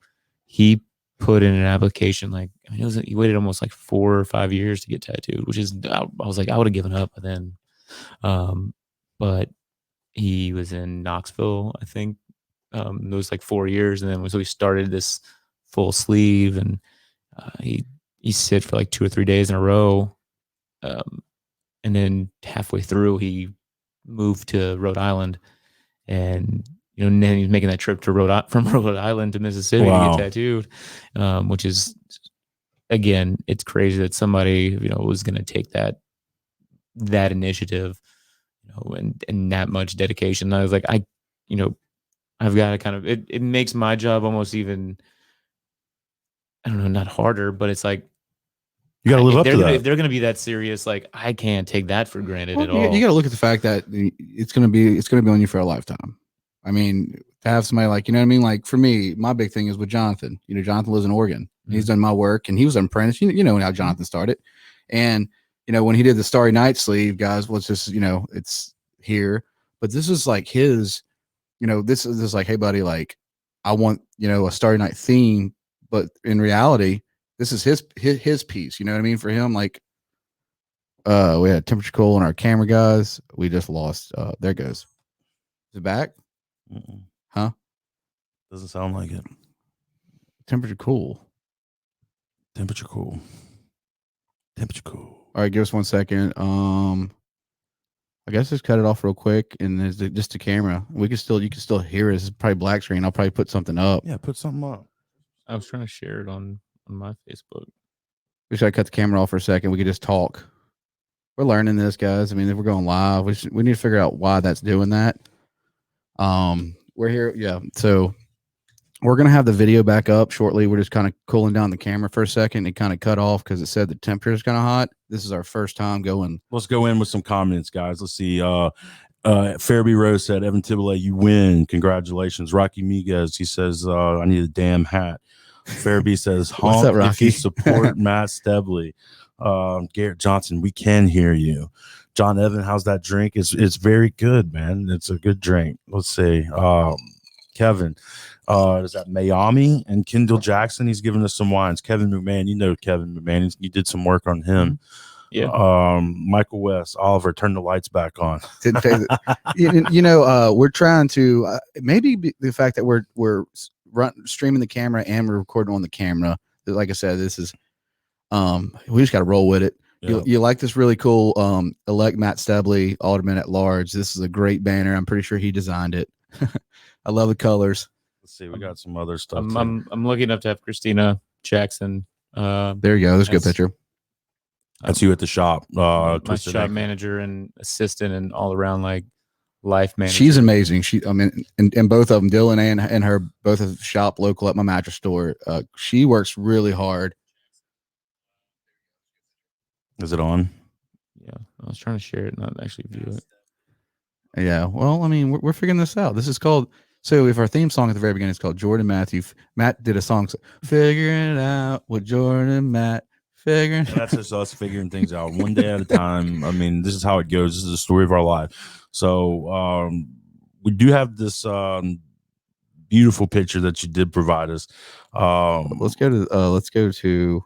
A: he put in an application. Like, I mean, he waited almost like 4 or 5 years to get tattooed, which is, I was like, I would have given up by then. But he was in Knoxville, I think. It was like 4 years, and then so he started this full sleeve, and he sit for like 2 or 3 days in a row, and then halfway through he moved to Rhode Island, and and then he's making that trip to from Rhode Island to Mississippi to get tattooed, which is, again, it's crazy that somebody was going to take that initiative, and that much dedication. I was like, I've got to kind of, it makes my job almost even, I don't know, not harder, but it's like,
C: you got to live up to that.
A: If they're going to be that serious, like, I can't take that for granted at all.
B: You got to look at the fact that it's going to be on you for a lifetime. I mean, to have somebody like, what I mean? Like for me, my big thing is with Jonathan. Jonathan lives in Oregon. Mm-hmm. He's done my work, and he was an apprentice. You know how Jonathan started. And, when he did the Starry Night sleeve, guys, was just, it's here. But this is like his, this is like, hey, buddy, like, I want, a Starry Night theme. But in reality, this is his piece. You know what I mean? For him, like, we had temperature cool on our camera, guys. We just lost. There it goes. Is it back?
C: Mm-mm.
B: Huh?
C: Doesn't sound like it.
B: Temperature cool.
C: Temperature cool. Temperature cool.
B: All right, give us 1 second. I guess just cut it off real quick, and there's just the camera. You can still hear it. It's probably black screen. I'll probably put something up.
C: Yeah, put something up.
A: I was trying to share it on my Facebook.
B: We should cut the camera off for a second. We could just talk. We're learning this, guys. I mean, if we're going live, we need to figure out why that's doing that. We're here. Yeah. So we're going to have the video back up shortly. We're just kind of cooling down the camera for a second. It kind of cut off because it said the temperature is kind of hot. This is our first time going.
C: Let's go in with some comments, guys. Let's see. Fairby Rose said, Evan Tibble, you win. Congratulations. Rocky Miguez, he says, I need a damn hat. Fairby says, honk
B: up, Rocky?
C: if you support Matt Stebly. Garrett Johnson, we can hear you. John Evan, how's that drink? It's very good, man. It's a good drink. Let's see. Kevin, is that Miami? And Kendall Jackson, he's giving us some wines. Kevin McMahon, Kevin McMahon, you did some work on him.
A: Yeah.
C: Michael West, Oliver, turn the lights back on.
B: We're trying to maybe the fact that we're streaming the camera and we're recording on the camera. Like I said, this is we just got to roll with it. Yeah. You like this really cool elect Matt Stebly, Alderman at Large. This is a great banner. I'm pretty sure he designed it. I love the colors.
C: Let's see, we got some other stuff.
A: I'm lucky enough to have Christina Jackson.
B: There you go. That's a good picture.
C: That's you at the shop.
A: My shop manager and assistant and all around like life manager.
B: She's amazing. And both of them, Dylan and her, both have shop local at my mattress store. She works really hard.
C: Is it on?
A: Yeah, I was trying to share it, not actually view it.
B: Yeah, well, I mean, we're figuring this out. This is called, so if our theme song at the very beginning is called Jordan Matthew. Matt did a song, figuring it out with Jordan and Matt. Figuring.
C: That's just us figuring things out one day at a time. I mean, this is how it goes. This is the story of our life. So we do have this beautiful picture that you did provide us.
B: Let's go to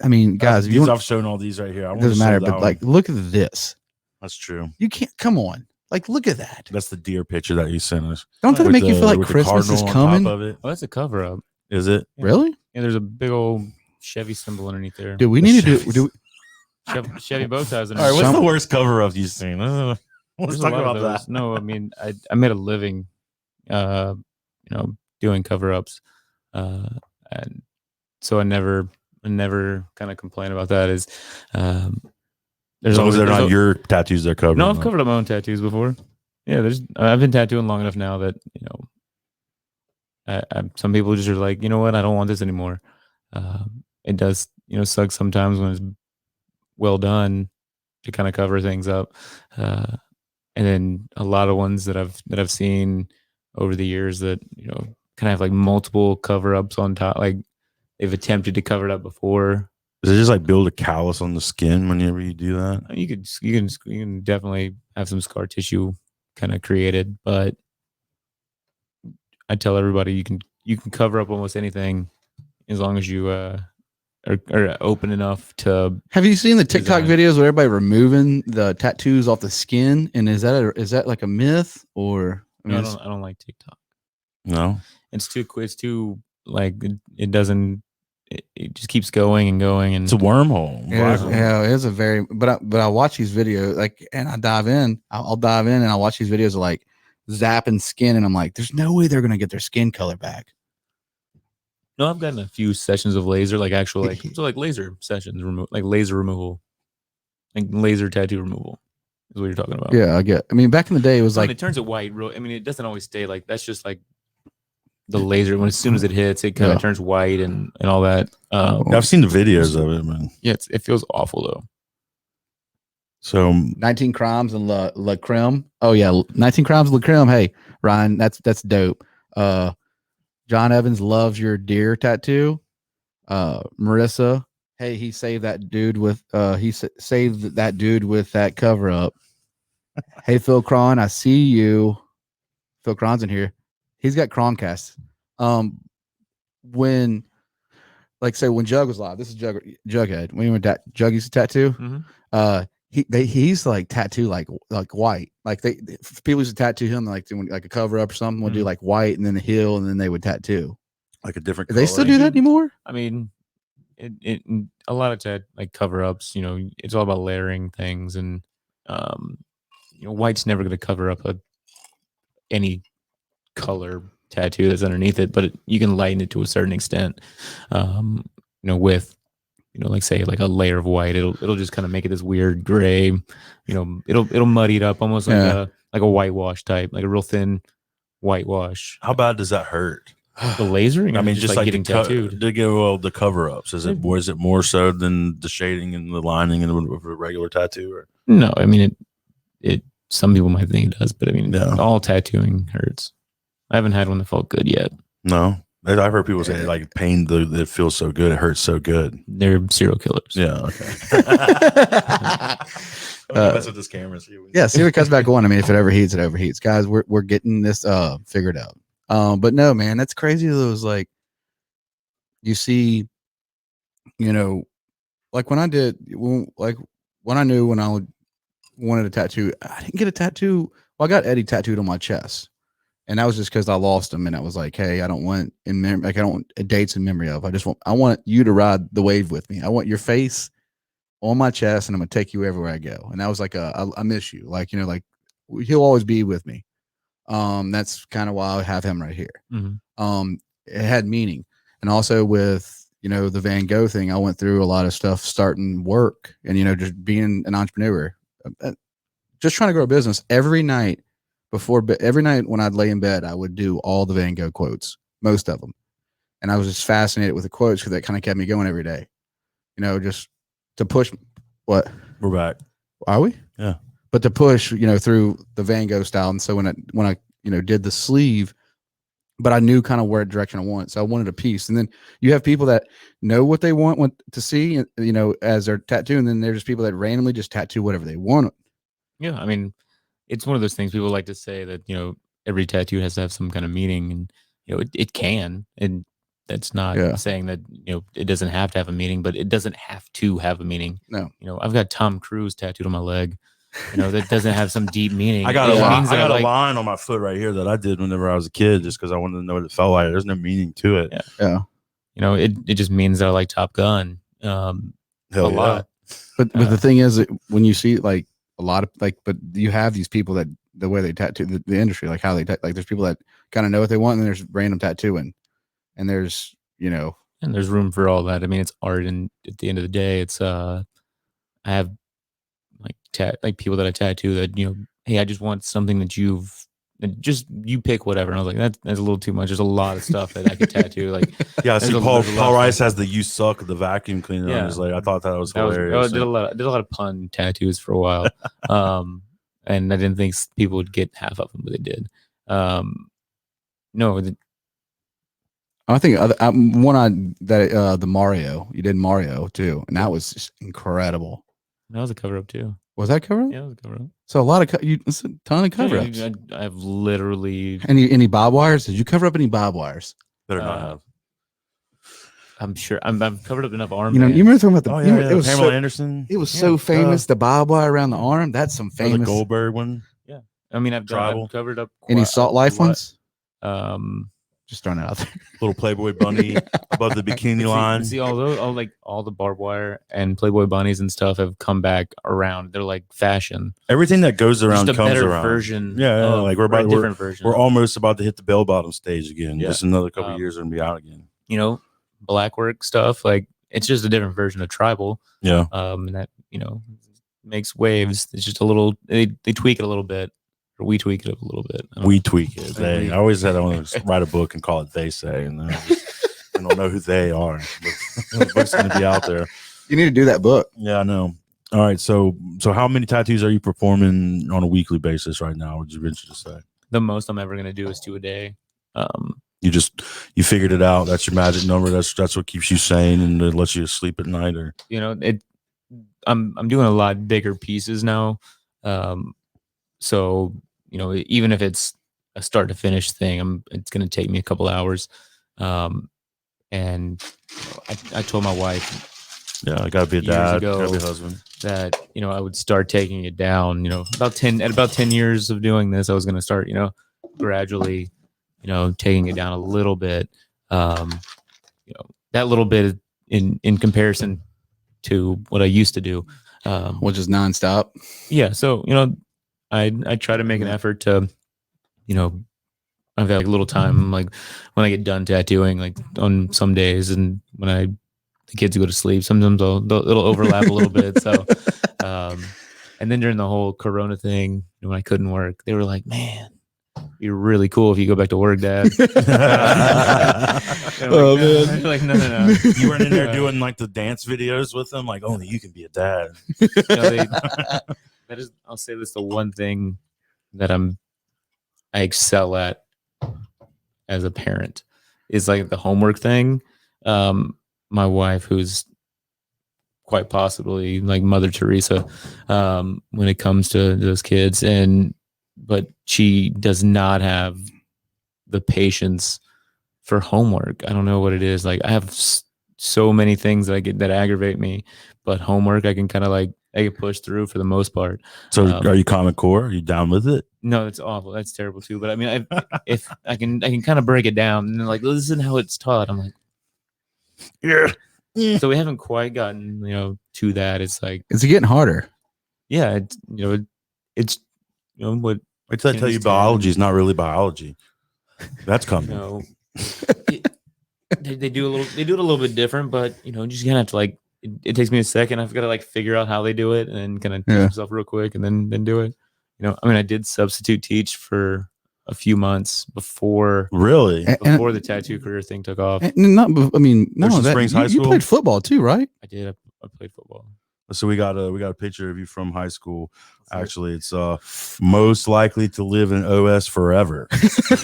B: I mean, guys, if you
C: These,
B: want,
C: I've shown all these right here. I
B: it
C: want to
B: doesn't
C: show
B: matter,
C: that
B: but
C: one.
B: like, look at this.
C: That's true.
B: You can't. Come on, like, look at that.
C: That's the deer picture that you sent us.
B: Don't that
C: With
B: make you feel like
C: with the
B: Christmas is
C: cardinal on
B: coming?
C: top of it.
A: Oh, that's a cover up.
C: Is it?
A: Yeah.
B: Really?
A: Yeah, there's a big old Chevy symbol underneath there.
B: Do we
C: The
B: need to
C: Chevys.
B: do?
A: Chevy bow ties.
C: All right. What's
B: Some-
C: the worst cover up you've seen? Let's
A: There's a
C: talk
A: lot of
C: about
A: those.
C: that.
A: No, I mean, I made a living, doing cover ups, and so I never kind of complain about that. Is
C: As long as they're
A: there's
C: not your tattoos, they're covered.
A: No, I've covered up my own tattoos before. Yeah, I've been tattooing long enough now that some people just are like, you know what, I don't want this anymore. It does, suck sometimes when it's well done to kind of cover things up. And then a lot of ones that I've seen over the years that, kind of have like multiple cover ups on top. Like they've attempted to cover it up before.
C: Does it just like build a callus on the skin whenever you do that?
A: You can definitely have some scar tissue kind of created, but I tell everybody you can cover up almost anything as long as you are open enough to.
B: Have you seen the TikTok
A: Design.
B: videos where everybody removing the tattoos off the skin? And is that like a myth or? I mean,
A: I don't like TikTok.
C: No.
A: It's too like it doesn't. It just keeps going and going, and
C: It's a wormhole.
B: yeah, it is a very. But I watch these videos and I dive in. I'll dive in and I watch these videos of like zapping skin, and I'm like, there's no way they're gonna get their skin color back.
A: No, I've gotten a few sessions of laser, like actual like laser sessions, like laser removal, like laser tattoo removal, is what you're talking about.
B: Yeah, I get. I mean, back in the day, it was
A: When
B: like
A: it turns it white. I mean, it doesn't always stay like that's just like the laser. When as soon as it hits, it kind of turns white and all that.
C: I've seen the videos of it, man.
A: Yeah, it feels awful though.
C: So
B: 19 Crimes and La Creme. Oh yeah, 19 Crimes La Creme. Hey, Ryan, that's dope. John Evans loves your deer tattoo. Marissa, hey, he saved that dude with saved that dude with that cover up. Hey, Phil Cron, I see you. Phil Cron's in here. He's got Croncast. When like say when Jug was live, this is Jughead. When he went Juggy's tattoo, he's like tattoo like white. Like people used to tattoo him like doing like a cover up or something, would do like white and then the heel and then they would tattoo.
C: like a different.
B: Do they still do that anymore?
A: I mean, it a lot of like cover ups. It's all about layering things, and white's never going to cover up any color tattoo that's underneath it, but you can lighten it to a certain extent. With like say like a layer of white, it'll just kind of make it this weird gray. It'll muddy it up almost like a whitewash type, like a real thin whitewash.
C: How bad does that hurt?
A: The lasering,
C: I mean, just like
A: getting tattooed.
C: To get the cover ups. Is it more so than the shading and the lining and a regular tattoo? Or?
A: No, I mean it. Some people might think it does, but I mean,
C: No.
A: all tattooing hurts. I haven't had one that felt good yet.
C: No, I've heard people say like pain. It feels so good. It hurts so good.
A: They're serial killers.
C: Yeah. Okay. That's what this camera is.
B: Yeah, see if it cuts back on. I mean, if it overheats, it overheats. Guys, we're getting this figured out. But no, man, that's crazy. Those like you see, like when I knew when I wanted a tattoo, I didn't get a tattoo. Well, I got Eddie tattooed on my chest, and that was just because I lost him, and I was like, hey, I don't want I don't want dates in memory of. I want you to ride the wave with me. I want your face on my chest, and I'm gonna take you everywhere I go. And that was like I miss you, like like he'll always be with me. That's kind of why I have him right here.
A: Mm-hmm.
B: It had meaning, and also with the Van Gogh thing, I went through a lot of stuff starting work, and just being an entrepreneur, just trying to grow a business. Every night when I'd lay in bed, I would do all the Van Gogh quotes, most of them, and I was just fascinated with the quotes because that kind of kept me going every day. Just to push. What?
C: We're back.
B: Are we?
C: Yeah.
B: But to push, through the Van Gogh style. And so when I did the sleeve, but I knew kind of where direction I wanted. So I wanted a piece. And then you have people that know what they want to see, as their tattoo. And then there's just people that randomly just tattoo whatever they want.
A: Yeah. I mean, it's one of those things people like to say that, every tattoo has to have some kind of meaning, and, it can, and that's not
B: Yeah.
A: saying that it doesn't have to have a meaning, but it doesn't have to have a meaning.
B: No.
A: I've got Tom Cruise tattooed on my leg. That doesn't have some deep meaning.
C: I got
A: It
C: a line.
A: means
C: I
A: that
C: got a line on my foot right here that I did whenever I was a kid, just because I wanted to know what it felt like. There's no meaning to it.
A: Yeah. It just means that I like Top Gun.
C: Hell
A: A
C: yeah.
A: lot.
B: But the thing is that when you see like a lot of but you have these people that the way they tattoo the industry, like how they like there's people that kind of know what they want, and there's random tattooing, and there's
A: and there's room for all that. I mean, it's art, and at the end of the day, it's I have like people that I tattoo that hey, I just want something that you pick whatever, and I was like, that's a little too much. There's a lot of stuff that I could tattoo. Like
C: Yeah, see,
A: there's
C: Paul Rice has the "You Suck" the vacuum cleaner on
A: Yeah.
C: his leg. I thought that was hilarious.
A: I did a lot of pun tattoos for a while, and I didn't think people would get half of them, but they did. No,
B: I think the Mario, you did Mario too, and that was just incredible.
A: that was a cover up too.
B: Was that cover up?
A: Yeah, it was a cover up.
B: So a lot of it's a ton of cover ups.
A: I've literally.
B: Any bob wires? Did you cover up any bob wires?
C: Better not have.
A: I'm sure I've covered up enough arm.
B: You remember talking about
C: It was
B: Pamela
C: Pamela Anderson.
B: It was so famous. The bob wire around the arm. That's some
C: The
B: famous.
C: Goldberg one.
A: Yeah, I mean I've covered up.
B: Any Salt Life ones?
A: Just throwing it out there.
C: Little Playboy bunny above the bikini line.
A: See, all the barbed wire and Playboy bunnies and stuff have come back around. They're like fashion.
C: Everything that goes around
A: Just a
C: comes
A: better
C: around.
A: version.
C: Yeah, like we're about
A: different version.
C: We're almost about to hit the bell bottom stage again.
A: Yeah.
C: Just another couple of years and be out again.
A: Black work stuff, like it's just a different version of tribal.
C: Yeah.
A: And that makes waves. It's just a little. They tweak it a little bit. Or we tweak it a little bit.
C: We tweak it. I always said I want to write a book and call it "They Say," and I don't know who they are. But the book's going to be out there.
B: You need to do that book.
C: Yeah, I know. All right, so how many tattoos are you performing on a weekly basis right now? Would you venture to say?
A: The most I'm ever going to do is 2 a day.
C: You figured it out. That's your magic number. That's what keeps you sane and it lets you sleep at night. Or
A: I'm doing a lot bigger pieces now. So even if it's a start to finish thing, it's going to take me a couple hours. And I told my wife,
C: yeah, I gotta be a dad, gotta be a husband,
A: that I would start taking it down. About 10 years of doing this, I was going to start gradually taking it down a little bit. That little bit in comparison to what I used to do,
B: which is nonstop.
A: Yeah, so I try to make an effort to, I've got like a little time, like when I get done tattooing, like on some days, and when the kids go to sleep, sometimes it'll overlap a little bit. So, and then during the whole Corona thing, when I couldn't work, they were like, "Man, you're really cool if you go back to work, Dad."
B: Oh man!
A: Like no.
C: You weren't in there doing like the dance videos with them, like only you can be a dad.
A: I'll say this: the one thing that I excel at as a parent is like the homework thing. My wife, who's quite possibly like Mother Teresa when it comes to those kids, but she does not have the patience for homework. I don't know what it is. Like I have so many things that aggravate me, but homework I can kind of I can push through for the most part.
C: So are you Common Core? Are you down with it?
A: No, it's awful. That's terrible too. But I mean, if I can kind of break it down and like, listen how it's taught. I'm like,
C: yeah.
A: So we haven't quite gotten, to that. It's like,
B: is it getting harder?
A: Yeah. It's what.
C: Wait till I tell you biology is not really biology. That's coming.
A: They do it a little bit different, but you just kind of have to it takes me a second. I've got to figure out how they do it and kind of teach myself real quick and then do it. I did substitute teach for a few months before the tattoo career thing took off.
B: Springs High School. You played football too, right?
A: I did. I played football.
C: So we got a picture of you from high school. Actually, it's most likely to live in OS forever. Look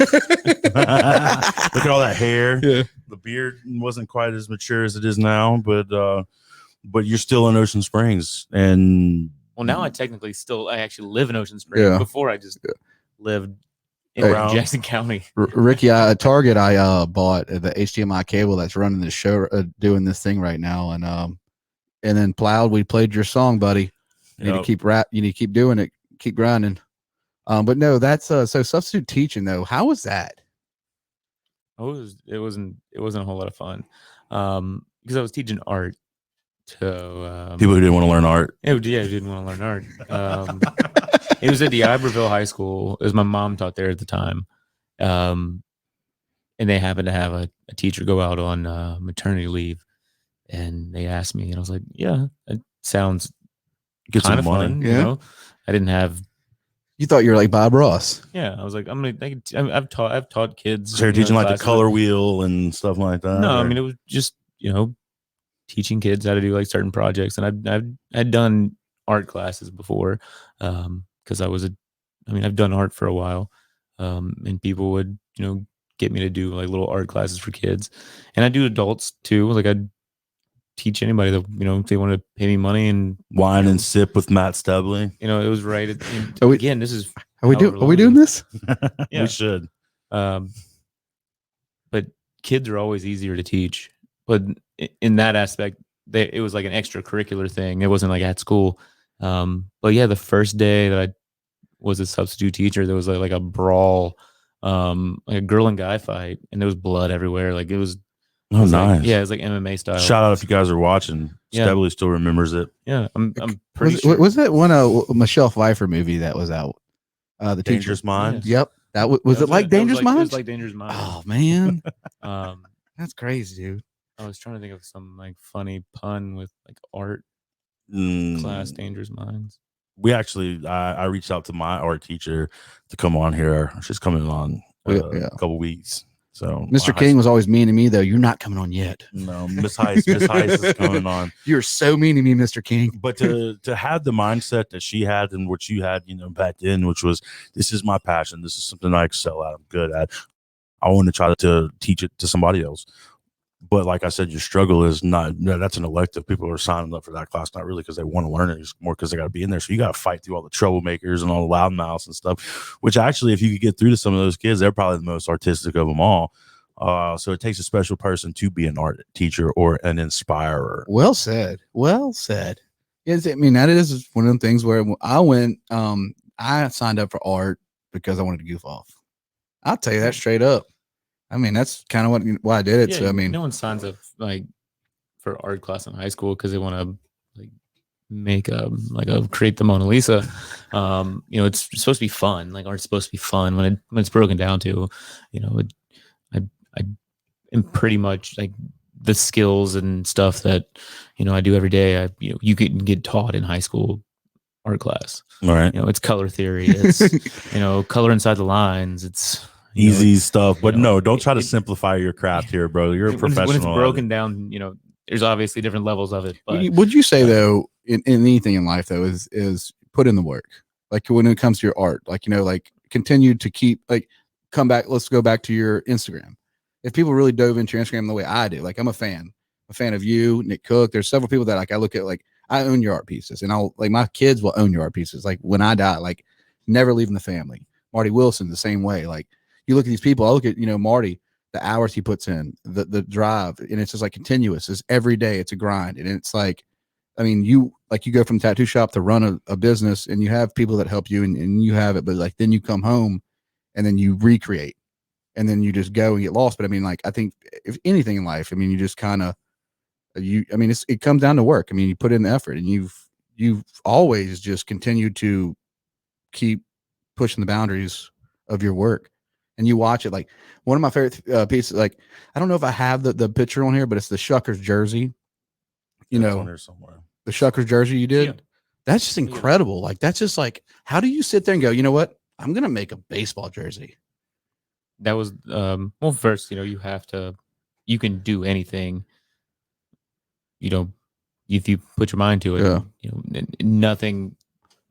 C: at all that hair. Yeah. The beard wasn't quite as mature as it is now, but you're still in Ocean Springs. And
A: well, now I actually live in Ocean Springs. Yeah. Before I just lived in
B: Hey,
C: Brown.
A: Jackson County.
B: Ricky, at Target, I bought the HDMI cable that's running this show, doing this thing right now, and then Plowed, we played your song, buddy. You need to
C: Yep.
B: keep you need to keep doing it, keep grinding. But no, that's so substitute teaching though. How was that?
A: It wasn't a whole lot of fun, because I was teaching art to
C: People who didn't want to learn art.
A: I didn't want to learn art. It was at the Iberville High School. It was my mom taught there at the time, and they happened to have a teacher go out on maternity leave, and they asked me, and I was like, "Yeah, it sounds
C: Get
A: kind
C: some
A: of
C: money.
A: fun."
B: Yeah.
A: You know, I didn't have.
B: You thought you were like Bob Ross.
A: Yeah, I was like, I've taught kids.
C: So you're teaching like the
A: classes.
C: color wheel and stuff like that?
A: No, I
C: or-
A: mean it was just teaching kids how to do like certain projects, and I'd done art classes before, because I've done art for a while, and people would get me to do like little art classes for kids, and I do adults too. Like I'd teach anybody that if they want to pay me money, and
C: Wine and sip with Matt Stebly.
A: it was right at,
B: Are we-
A: again, this is
B: Are we doing this?
A: Yeah.
C: We should.
A: but kids are always easier to teach, but in that aspect it was like an extracurricular thing. It wasn't like at school. But yeah, the first day that I was a substitute teacher, there was like a brawl, like a girl and guy fight, and there was blood everywhere. Like it was
C: Oh,
A: like-
C: nice.
A: yeah, it was like MMA style.
C: Shout out if you guys are watching.
A: Yeah.
C: Stebly still remembers it.
A: Yeah, I'm pretty
B: Was,
A: sure.
B: was that one Michelle Pfeiffer movie that was out? The
C: Dangerous
B: teacher.
C: Mind.
A: Yeah.
B: Yep. That was it. Like Dangerous
A: It was
B: Minds?
A: like Dangerous Minds.
B: Oh man,
A: Um,
B: that's crazy, dude.
A: I was trying to think of some like funny pun with like art
C: Mm,
A: class, Dangerous Minds.
C: we actually, I reached out to my art teacher to come on here. She's coming on
B: Yeah.
C: a couple weeks. So
B: Mr.
C: my
B: King was always mean to me though. You're not coming on yet.
C: no, Miss Heist is coming on.
B: You're so mean to me, Mr. King.
C: But to have the mindset that she had and what you had, back then, which was, this is my passion. This is something I excel at. I'm good at. I want to try to teach it to somebody else. But like I said, your struggle is not, that's an elective. People are signing up for that class, not really because they want to learn it. It's more because they got to be in there. So you got to fight through all the troublemakers and all the loudmouths and stuff, which actually, if you could get through to some of those kids, they're probably the most artistic of them all. So it takes a special person to be an art teacher or an inspirer.
B: Well said. Well said. Yes, I mean that is one of the things where I went. I signed up for art because I wanted to goof off. I'll tell you that straight up. I mean that's kind of why I did it.
A: Yeah,
B: So I mean,
A: no one signs up like for art class in high school because they want to like make create the Mona Lisa. It's supposed to be fun. Like art's supposed to be fun when it's broken down to, I am pretty much like the skills and stuff that I do every day. You can get taught in high school art class.
C: All right.
A: It's color theory. It's color inside the lines. It's
C: Easy stuff. But
A: know,
C: no, don't try to
A: it-
C: simplify your craft here, bro. You're a
A: when
C: professional.
A: it's broken down, there's obviously different levels of it. But
B: would you say though in anything in life though is put in the work? Like when it comes to your art, like like continue to keep come back. Let's go back to your Instagram. If people really dove into your Instagram the way I do, like I'm a fan of you, Nick Cook. There's several people that I look at, I own your art pieces, and I'll my kids will own your art pieces. Like when I die, never leaving the family. Marty Wilson the same way. Like you look at these people, I look at Marty, the hours he puts in, the drive, and it's just continuous. It's every day. It's a grind, and it's you go from tattoo shop to run a business, and you have people that help you, and you have it, but then you come home, and then you recreate. And then you just go and get lost. But I think if anything in life, you just kind of, it comes down to work. You put in the effort, and you've always just continued to keep pushing the boundaries of your work. And you watch it. One of my favorite pieces, I don't know if I have the picture on here, but it's the Shuckers jersey.
C: It's on there somewhere.
B: The Shuckers jersey you did.
A: Yeah.
B: That's just incredible. That's just how do you sit there and go, you know what? I'm going to make a baseball jersey.
A: that was first, you can do anything, if you put your mind to it.
B: Yeah.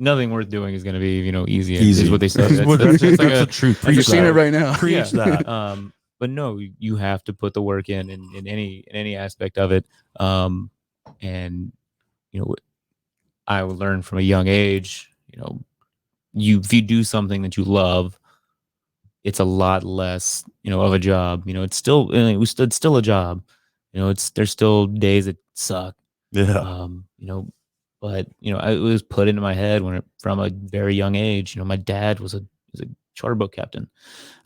A: Nothing worth doing is going to be
C: Easy.
A: easy is what they say.
C: That's the truth.
B: You're
C: Preach
B: seeing it
C: that.
B: right now.
C: Preach that.
A: But no, you have to put the work in any aspect of it. And I learned from a young age, if you do something that you love, it's a lot less, of a job. It's still, it's still a job. There's still days that suck.
C: Yeah.
A: But it was put into my head from a very young age. My dad was a charter boat captain,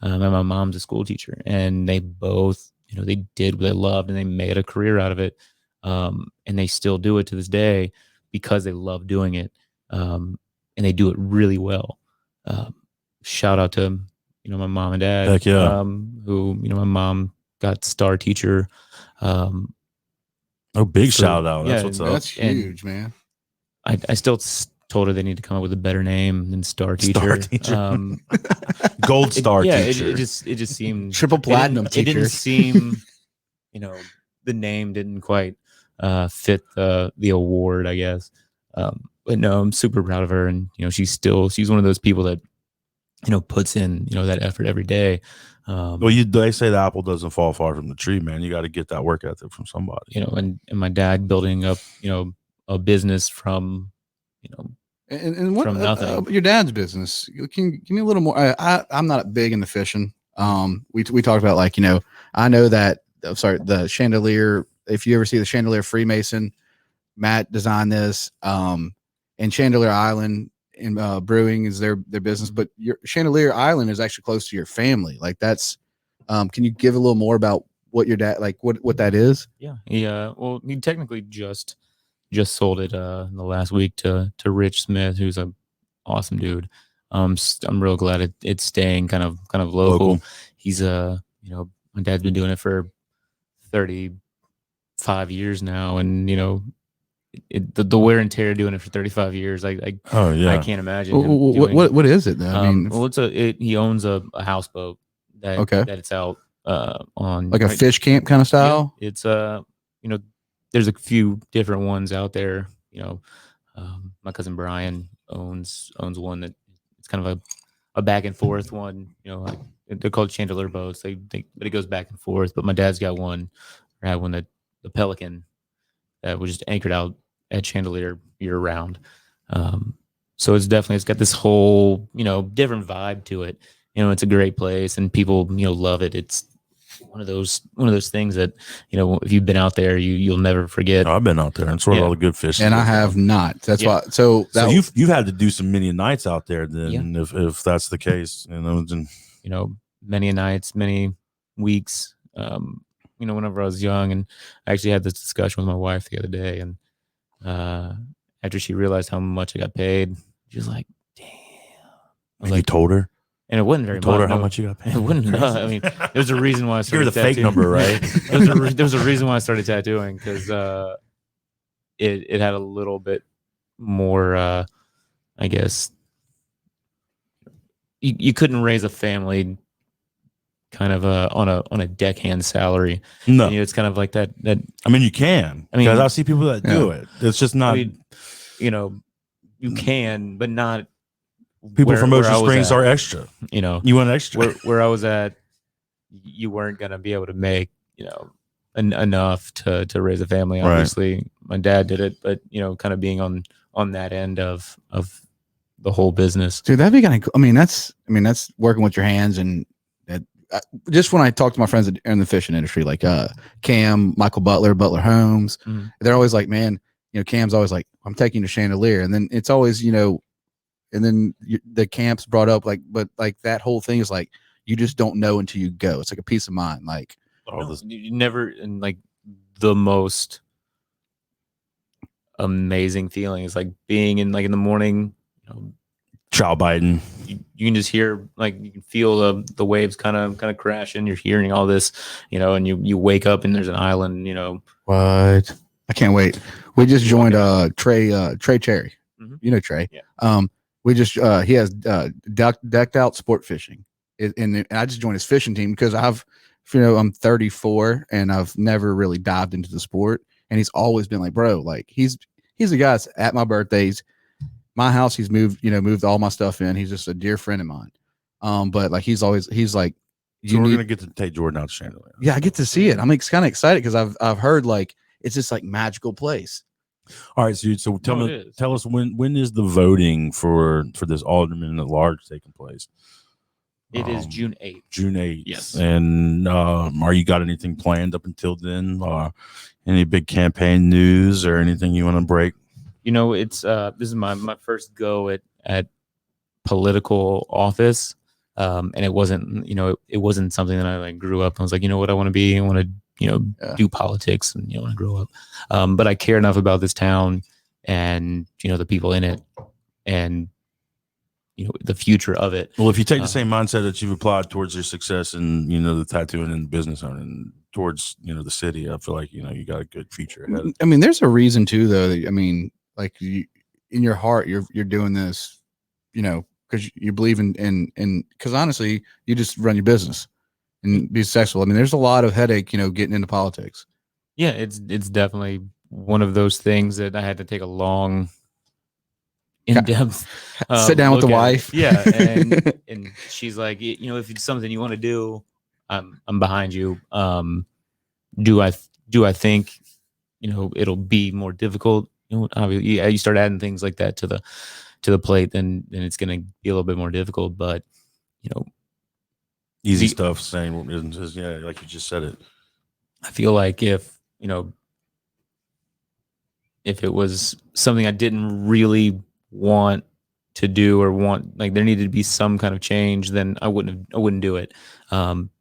A: and my mom's a school teacher, and they both, they did what they loved, and they made a career out of it, and they still do it to this day because they love doing it, and they do it really well. Shout out to my mom and dad.
C: Heck yeah.
A: Who my mom got star teacher.
C: Big shout out. That's what's up.
B: That's huge, man.
A: I still told her they need to come up with a better name than star teacher.
C: Gold star teacher.
A: It just seemed
B: triple platinum teacher.
A: It didn't seem, the name didn't quite fit the award, I guess. But no, I'm super proud of her, and she's one of those people that puts in that effort every day.
C: They say the apple doesn't fall far from the tree, man. You got to get that work ethic from somebody.
A: And my dad building up a business from
B: and what
A: from nothing.
B: Your dad's business, can you give me a little more? I'm not big into fishing. We talked about, like, I know that, the chandelier, if you ever see the chandelier Freemason, Matt designed this, and Chandelier Island in brewing is their business, but your Chandelier Island is actually close to your family. Like, that's can you give a little more about what your dad, like, what that is?
A: Yeah. Well, he technically just sold it in the last week to Rich Smith, who's a awesome dude. I'm real glad it's staying kind of local. He's my dad's been doing it for 35 years now, and the wear and tear doing it for 35 years, I can't imagine.
B: What is it then?
A: I mean, well, he owns a houseboat that it's out on,
B: like a fish camp kind of style.
A: Yeah, it's there's a few different ones out there. My cousin Brian owns one that it's kind of a back and forth one. Like, they're called chandelier boats. But it goes back and forth. But my dad's got one, or had one, that the Pelican, that was just anchored out at Chandelier year round. So it's got this whole different vibe to it. It's a great place, and people love it. It's one of those things that if you've been out there, you'll never forget.
C: I've been out there, and sort of all the good fish,
B: and I have not. That's why. So
C: you've had to do some many nights out there then, if that's the case.
A: Many nights, many weeks. Whenever I was young, and I actually had this discussion with my wife the other day, and after she realized how much I got paid, she was like, "Damn!"
C: You told her.
A: And it wasn't very much.
C: Told her how much you got paid.
A: It wouldn't. I mean, there's a reason why I started.
C: You're the fake number, right?
A: There's a reason why I started tattooing, because it had a little bit more. I guess you couldn't raise a family kind of on a deckhand salary.
C: No,
A: it's kind of like that.
C: I mean, you can. I mean, I see people that do it. It's just not.
A: I mean, you can, but not.
C: People from Ocean Springs are extra. You want extra.
A: Where I was at, you weren't gonna be able to make enough to raise a family. Obviously, right. My dad did it, but kind of being on that end of the whole business.
B: Dude, that'd be kind of. I mean, that's working with your hands, and just when I talk to my friends in the fishing industry, like Cam, Michael Butler Holmes, they're always like, man, Cam's always like, I'm taking you to Chandelier, and then it's always and then the camp's brought up, but that whole thing is like, you just don't know until you go. It's like a peace of mind. Like,
A: you never, and like the most amazing feeling is like being in the morning,
C: trout biting.
A: You can just hear, like, you can feel the waves kind of crashing. You're hearing all this, and you wake up and there's an island.
B: What? I can't wait. We just joined Trey Cherry. Mm-hmm. Trey. Yeah. We just he has decked out sport fishing, and I just joined his fishing team because I'm 34 and I've never really dived into the sport, and he's always been like, bro, like he's a guy that's at my birthdays, my house, he's moved all my stuff in. He's just a dear friend of mine. But like he's like,
C: so we're gonna get to take Jordan out to Chandelier.
B: Yeah, I get to see it. I'm kind of excited because I've heard like it's just like magical place.
C: All right, so tell us when is the voting for this Alderman at large taking place?
A: It is June 8th.
C: June 8th.
A: Yes.
C: And are you got anything planned up until then? Any big campaign news or anything you want to break?
A: You know, it's this is my first go at political office. And it wasn't, it wasn't something that I like grew up. I was like, you know what I want to be? I want to, do politics and, when I grow up. But I care enough about this town and, the people in it and, the future of it.
C: Well, if you take the same mindset that you've applied towards your success and, the tattooing and business owning towards, the city, I feel like, you got a good future ahead.
B: I mean, there's a reason too, though. I mean, like you, in your heart, you're doing this, because you believe in because honestly, you just run your business and be successful. I mean, there's a lot of headache, getting into politics.
A: Yeah, it's definitely one of those things that I had to take a long, in-depth
B: sit down with the
A: look at it.
B: wife.
A: Yeah, and she's like, if it's something you want to do, I'm behind you. Do I think, it'll be more difficult? Obviously, you start adding things like that to the plate, then it's going to be a little bit more difficult. But
C: easy stuff, saying businesses, yeah, like you just said it.
A: I feel like if it was something I didn't really want to do or like there needed to be some kind of change, then I wouldn't do it.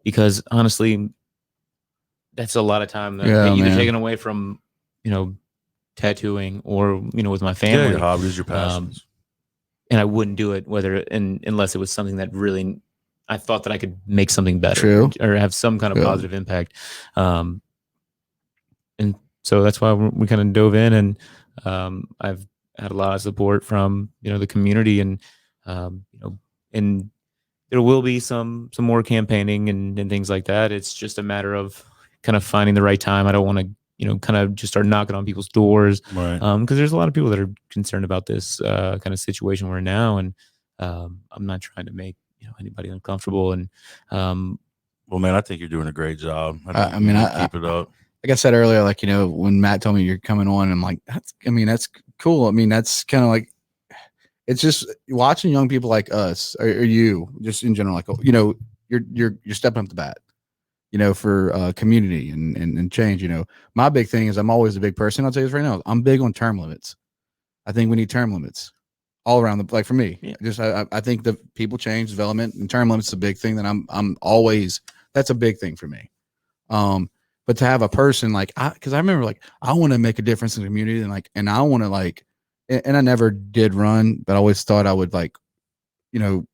A: Because honestly, that's a lot of time that either taken away from, tattooing or, with my family.
C: Yeah, your hobbies, your passions.
A: And I wouldn't do it unless it was something that really I thought that I could make something better.
B: True.
A: Or have some kind of positive impact. And so that's why we kind of dove in, and I've had a lot of support from, the community, and, and there will be some more campaigning and things like that. It's just a matter of kind of finding the right time. I don't want to, kind of just start knocking on people's doors.
C: Right.
A: Because there's a lot of people that are concerned about this kind of situation we're in now. And I'm not trying to make, anybody uncomfortable. And
C: well, man, I think you're doing a great job.
B: I mean,
C: keep it up.
B: Like I said earlier, like, when Matt told me you're coming on, I'm like, that's cool. I mean, that's kind of like, it's just watching young people like us or you just in general, like, you're stepping up the bat, for community and change. My big thing is I'm always a big person. I'll tell you this right now. I'm big on term limits. I think we need term limits all around like for me. Yeah. I think the people change, development, and term limits is a big thing that I'm always, that's a big thing for me. But to have a person like, because I remember like, I want to make a difference in the community, and I want to like, and I never did run, but I always thought I would like, it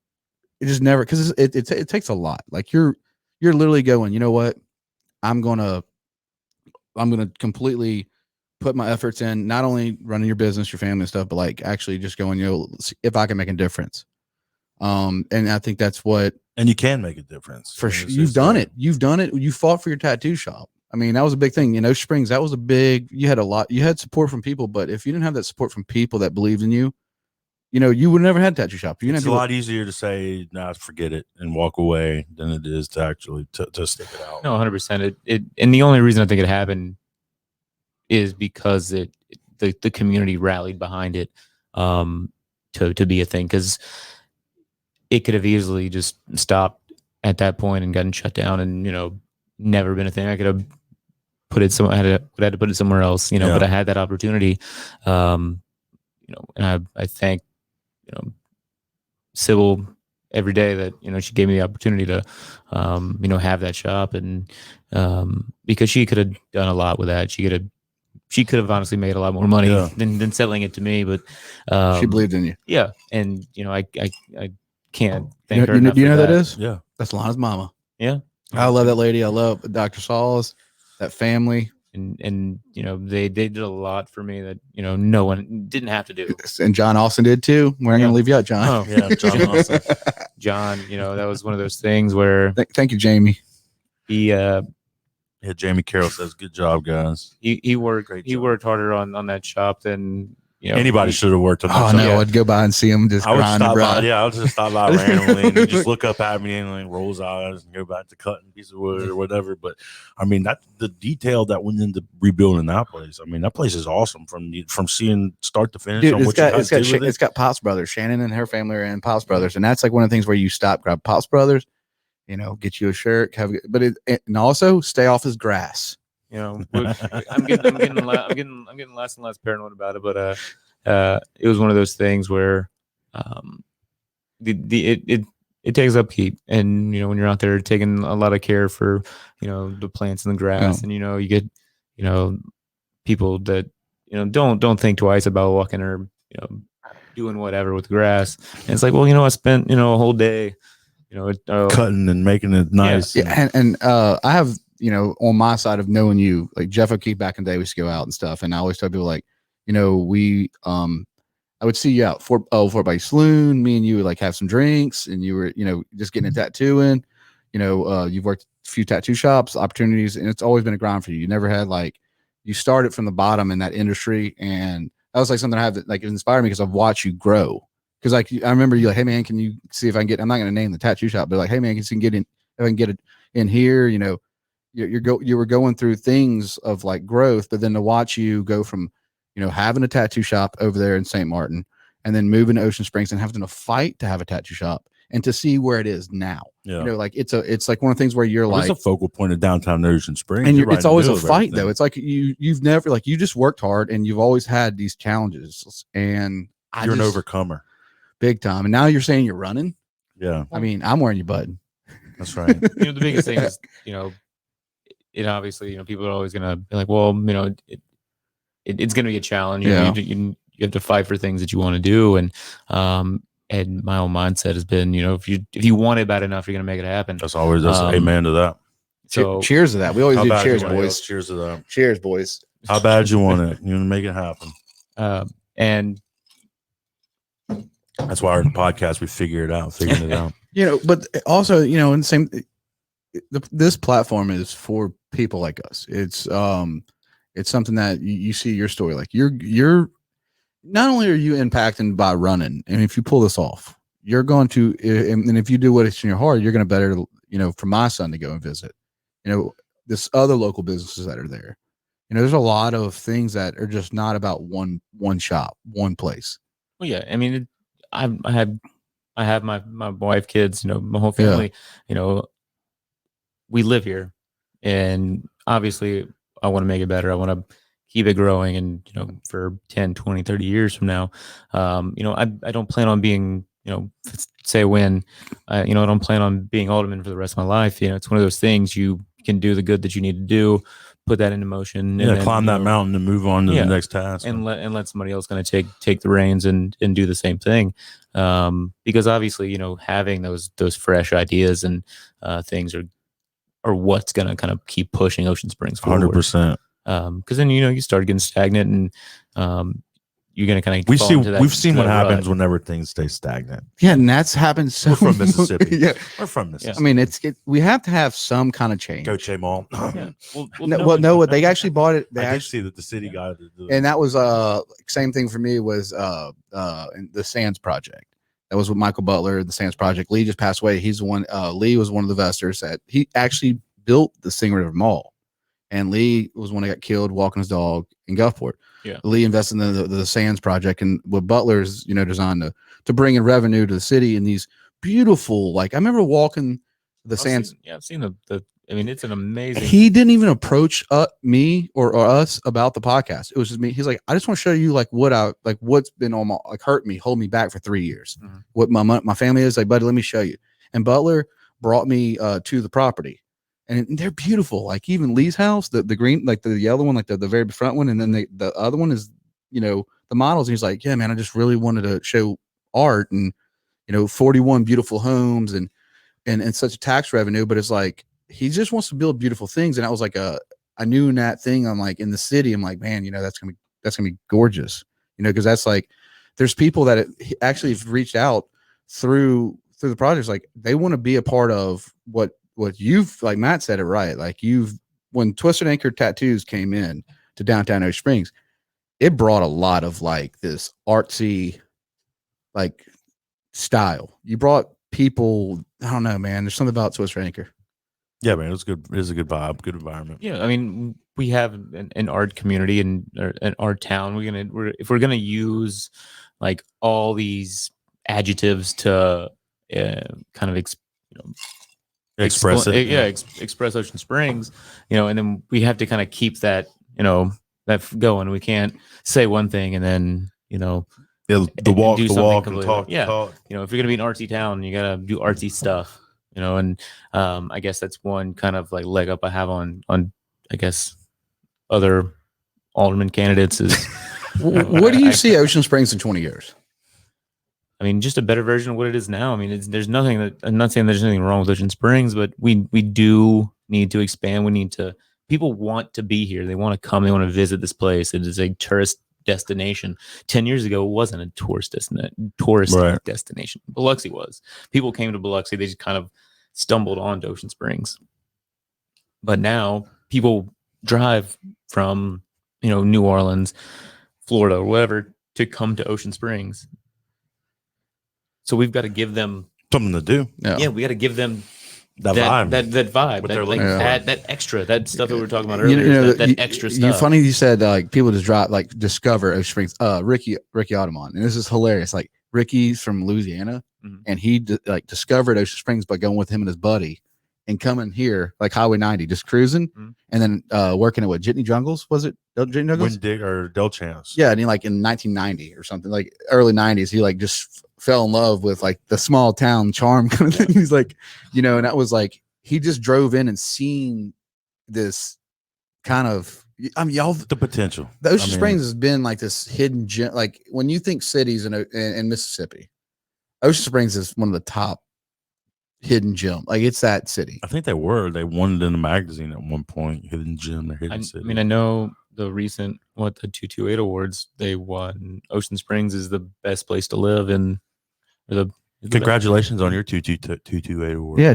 B: just never, because it takes a lot. Like you're literally going, you know what, I'm gonna completely put my efforts in, not only running your business, your family and stuff, but like actually just going, if I can make a difference. And I think that's what,
C: and you can make a difference
B: for sure. You've done it. You fought for your tattoo shop. I mean, that was a big thing. Springs, that was a big, you had support from people, but if you didn't have that support from people that believed in you, you would never had a tattoo shop.
C: It's a lot easier to say, nah, forget it and walk away than it is to actually to stick it out.
A: No, 100%. And the only reason I think it happened is because the community rallied behind it to be a thing, because it could have easily just stopped at that point and gotten shut down and never been a thing. I could have put it somewhere. I had to put it somewhere else, but I had that opportunity. And I thank Sybil every day that she gave me the opportunity to have that shop, and because she could have done a lot with that. She could have honestly made a lot more money than selling it to me, but
B: she believed in you.
A: Yeah, and I can't thank her.
B: You know who that is?
C: Yeah,
B: that's Lana's mama.
A: Yeah,
B: I love that lady. I love Dr. Saul's, that family,
A: and they did a lot for me that no one didn't have to do.
B: And John Austin did too. We're not gonna leave you out, John.
A: Oh yeah, John Austin. John, that was one of those things where.
B: Thank you, Jamie.
A: He
C: Jamie Carroll says, "Good job, guys."
A: He worked harder on that shop than you know,
C: Anybody should have worked on that.
B: Oh
C: show.
B: no,
A: Yeah.
B: I'd go by and see him just
C: I would
B: grinding,
C: stop
B: bro.
C: by. Yeah, I'll just stop by randomly and he just look up at me and like rolls eyes and go back to cutting a piece of wood or whatever. But I mean, that the detail that went into rebuilding that place. I mean, that place is awesome from seeing start to finish.
B: Dude,
C: on what you guys did with it.
B: it's got Pops Brothers. Shannon and her family are in Pops Brothers, and that's like one of the things where you stop, grab Pops Brothers, you know, get you a shirt, and also stay off his grass.
A: you know, I'm getting less and less paranoid about it, but it was one of those things where it takes upkeep, and you know, when you're out there taking a lot of care for, you know, the plants and the grass, and you know, you get, you know, people that, you know, don't think twice about walking or, you know, doing whatever with grass, and it's like, well, you know, I spent, you know, a whole day, you know,
C: Cutting and making it nice.
B: Yeah, and I have, you know, on my side of knowing you, like Jeff O'Keefe back in the day, we used to go out and stuff, and I always tell people like, you know, we I would see you out for by Saloon. Me and you would like have some drinks, and you were, you know, just getting a tattoo in. You know, you've worked a few tattoo shops, opportunities, and it's always been a grind for you. You never had like, you started from the bottom in that industry, and that was like something I have that like inspired me because I've watched you grow. Because like I remember you like, hey man, can you see if I can get? I'm not going to name the tattoo shop, but like, hey man, can you get in? If I can get it in here, you know, you were going through things of like growth, but then to watch you go from, you know, having a tattoo shop over there in St. Martin, and then moving to Ocean Springs and having to fight to have a tattoo shop, and to see where it is now.
C: Yeah.
B: You know, like it's like one of the things where you're like,
C: it's a focal point of downtown Ocean Springs,
B: and
C: right
B: it's
C: in the
B: always a
C: middle of
B: fight
C: everything.
B: though. It's like you've never, like, you just worked hard and you've always had these challenges, and
C: You're an overcomer.
B: big time. And now you're saying you're running.
C: Yeah,
B: I mean, I'm wearing your button.
C: that's right.
A: you know, the biggest thing is, you know, it obviously, you know, people are always gonna be like, well, you know, it's gonna be a challenge. You know, you have to fight for things that you want to do, and my own mindset has been, you know, if you want it bad enough, you're gonna make it happen.
C: That's amen to that.
A: So
B: cheers to that. We always
C: How
B: do
C: bad
B: cheers,
C: you want it?
B: boys.
C: Cheers to that.
B: Cheers, boys.
C: How bad you want it? You want to make it happen.
A: and
C: That's why our podcast, we figuring it out.
B: You know, but also, you know, in the same, this platform is for people like us. It's something that you see your story, like you're not only are you impacted by running, and if you pull this off, you're going to, and if you do what is in your heart, you're going to better, you know, for my son to go and visit, you know, this other local businesses that are there. You know, there's a lot of things that are just not about one shop, one place.
A: well, yeah, I mean, I have my wife, kids, you know, my whole family. You know, we live here, and obviously I want to make it better. I want to keep it growing, and you know, for 10, 20, 30 years from now, you know, I don't plan on being, you know, say when, you know, I don't plan on being alderman for the rest of my life. You know, it's one of those things, you can do the good that you need to do, put that into motion,
C: Yeah,
A: and then,
C: climb that mountain and move on to the next task.
A: and let somebody else kind of take the reins and do the same thing. Because obviously, you know, having those fresh ideas and things are what's going to kind of keep pushing Ocean Springs forward.
C: 100%.
A: Because then, you know, you start getting stagnant, and you're going to kind of
C: we've seen what happens whenever things stay stagnant.
B: Yeah, and that's happened so
C: We're from Mississippi.
B: Yeah,
C: We're from Mississippi.
B: I mean, we have to have some kind of change.
C: Go Che Mall.
A: Yeah.
B: No, they actually bought it. They
C: I did
B: actually,
C: see that the city got it.
B: and that was same thing for me was the Sands Project. That was with Michael Butler, the Sands Project. Lee just passed away. He's the one. Lee was one of the investors that he actually built the Sing River Mall, and Lee was one that got killed walking his dog in Gulfport. Yeah, Lee invested in the Sands Project, and what Butler's, you know, designed to bring in revenue to the city, and these beautiful, like, I remember walking the Sands.
A: I've seen the. I mean, it's an amazing.
B: He didn't even approach me or us about the podcast. It was just me. He's like, I just want to show you like what's been on my, like, hurt me, hold me back for 3 years. Mm-hmm. What my family is like, buddy, let me show you. And Butler brought me to the property, and they're beautiful. Like even Lee's house, the green, like the yellow one, like the very front one, and then the other one is, you know, the models. And he's like, yeah, man, I just really wanted to show art, and, you know, 41 beautiful homes and such a tax revenue, but it's like, he just wants to build beautiful things. And I was like, I knew in that thing, I'm like, in the city, I'm like, man, you know, that's gonna be gorgeous, you know, because that's like, there's people that actually have reached out through the projects, like they want to be a part of what you've, like Matt said it right, like when Twisted Anchor Tattoos came in to downtown Ocean Springs, it brought a lot of like this artsy like style. You brought people, I don't know, man. There's something about Swiss Ranker.
C: Yeah, man, it was good. It was a good vibe, good environment.
A: Yeah, I mean, we have an art community and an art town. If we're gonna use like all these adjectives to kind of
C: Express it.
A: express Ocean Springs, and then we have to kind of keep that going. We can't say one thing and then
C: The
A: and
C: walk,
A: do
C: the
A: something
C: walk, and
A: completely-
C: talk,
A: yeah.
C: talk.
A: if you're gonna be an artsy town, you gotta do artsy stuff. And I guess that's one kind of like leg up I have on I guess other alderman candidates is
B: Where do you see Ocean Springs in 20 years?
A: I mean, just a better version of what it is now. I mean, there's nothing that I'm not saying there's anything wrong with Ocean Springs, but we do need to expand. We need to. People want to be here. They want to come. They want to visit this place. It is a tourist destination. 10 years ago, it wasn't a tourist
C: Right.
A: destination. Biloxi was. People came to Biloxi. They just kind of stumbled onto Ocean Springs. But now people drive from New Orleans, Florida, or whatever to come to Ocean Springs. So we've got to give them
C: Something to do.
A: yeah, we got to give them
C: That vibe.
A: that vibe,
C: What
A: that,
C: they're
A: like,
C: looking for.
A: that extra, that stuff that we were talking about earlier, that extra stuff.
B: You funny you said like people just drive like discover Ocean Springs. Ricky Alderman, and this is hilarious. Like Ricky's from Louisiana,
A: Mhm.
B: and he discovered Ocean Springs by going with him and his buddy, and coming here like Highway 90, just cruising,
A: Mhm.
B: and then working at what Jitney Jungles was it? Jitney Jungles?
C: Wendig or Del Chance.
B: Yeah, and he like in 1990 or something, like early 90s, he like just fell in love with like the small town charm kind of thing. He's like, and that was like he just drove in and seen this kind of. I mean, y'all.
C: The potential.
B: The Ocean
C: I mean,
B: Springs has been like this hidden gem. Like when you think cities in Mississippi, Ocean Springs is one of the top hidden gem. Like it's that city.
C: I think they won it in the magazine at one point. Hidden gem, the hidden
A: I
C: city.
A: mean, I know the recent the 228 awards they won. Ocean Springs is the best place to live, and
C: Congratulations on your 228 award.
B: Yeah,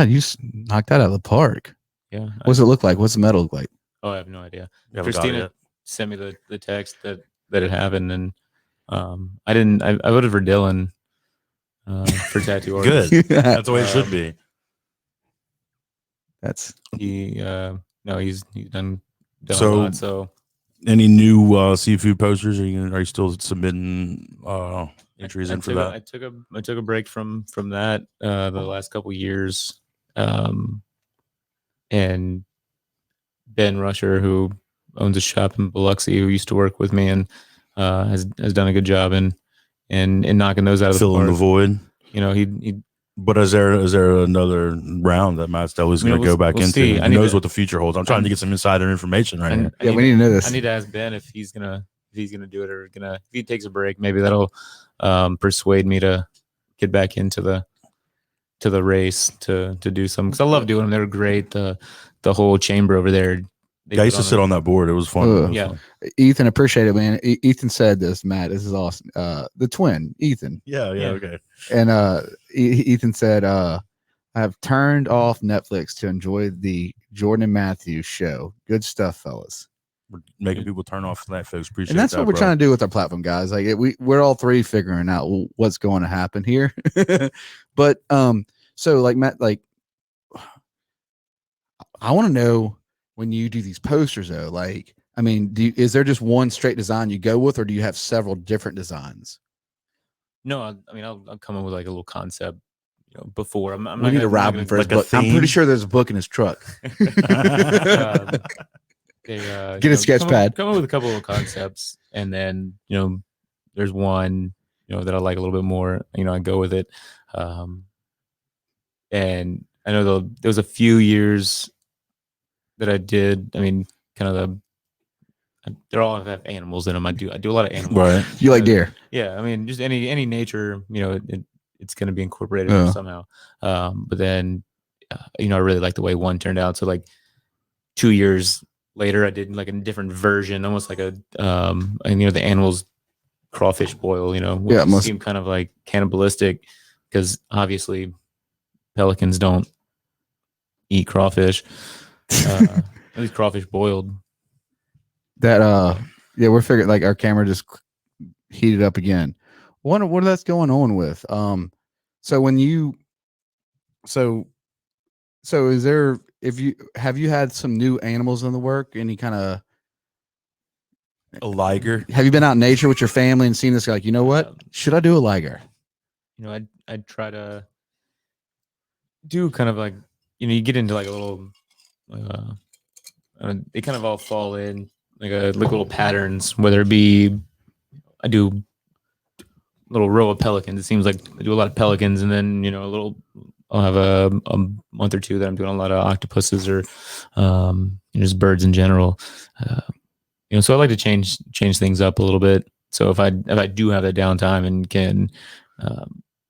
B: you knocked that out of the park.
A: Yeah.
B: What's it look like? What's the medal look like?
A: I have no idea.
C: You haven't got it
A: Christina
C: yet?
A: sent me the text that it happened, and I didn't. I voted for Dylan for tattoo artist.
C: Good. That's the way it should be.
B: That's
A: He he's done a
C: So-
A: lot, so
C: Any new seafood posters? Are you still submitting entries in for that?
A: I took a break from that the last couple years, and Ben Rusher, who owns a shop in Biloxi, who used to work with me and has done a good job in knocking those out of
C: Filling
A: the
C: the
A: park.
C: void.
A: He
C: But is there another round that Matt Stebly is going to go back
A: we'll
C: into?
A: see.
C: Who knows what the future holds? I'm trying to get some insider information right here.
B: we need to know this.
A: I need to ask Ben if he's gonna do it or if he takes a break. Maybe that'll persuade me to get back into the race to do some, because I love doing them. They're great. The whole chamber over there.
C: I used to sit on that board. It was fun. It was
A: Yeah.
C: fun.
B: Ethan, appreciate it, man. Ethan said this, Matt. This is awesome. The twin, Ethan.
C: Yeah.
A: Yeah.
C: Okay.
B: And Ethan said, I have turned off Netflix to enjoy the Jordan and Matthews show. Good stuff, fellas.
C: We're making people turn off Netflix. Appreciate
B: And that's
C: that,
B: what we're
C: bro.
B: trying to do with our platform, guys. Like we're all three figuring out what's going to happen here. But so like Matt, like I want to know when you do these posters though, like, I mean, is there just one straight design you go with, or do you have several different designs?
A: No, I mean I'll come up with like a little concept, before. I'm
B: We
A: not
B: need
A: gonna,
B: to rob him
A: I'm
B: for his
C: like a
B: book. I'm pretty
C: theme?
B: sure there's a book in his truck.
A: Get
B: Get a sketch pad.
A: Come up with a couple of concepts, and then there's one that I like a little bit more. I go with it. And I know there was a few years that I did. I mean, kind of they're all have animals in them. I do a lot of animals.
C: Right.
B: You like deer?
A: Yeah, I mean, just any nature, it's going to be incorporated
B: Yeah.
A: somehow. But then, I really like the way one turned out. So like 2 years later, I did like a different version, almost like and the animals crawfish boil. Which
B: Yeah, it must-
A: seem kind of like cannibalistic, because obviously pelicans don't eat crawfish. At least crawfish boiled.
B: That Yeah, we're figuring like our camera just heated up again. Wonder what that's going on with. So when you, so is there, if you have you had some new animals in the work? Any kind of,
C: A liger.
B: have you been out in nature with your family and seen this? Like, you know what?
A: Um,
B: Should I do a liger?
A: You know, I'd try to do kind of like, you get into like a little, they kind of all fall in like little patterns, whether it be I do little row of pelicans. It seems like I do a lot of pelicans, and then I'll have a month or two that I'm doing a lot of octopuses or just birds in general. So I like to change things up a little bit. So if I do have that downtime and can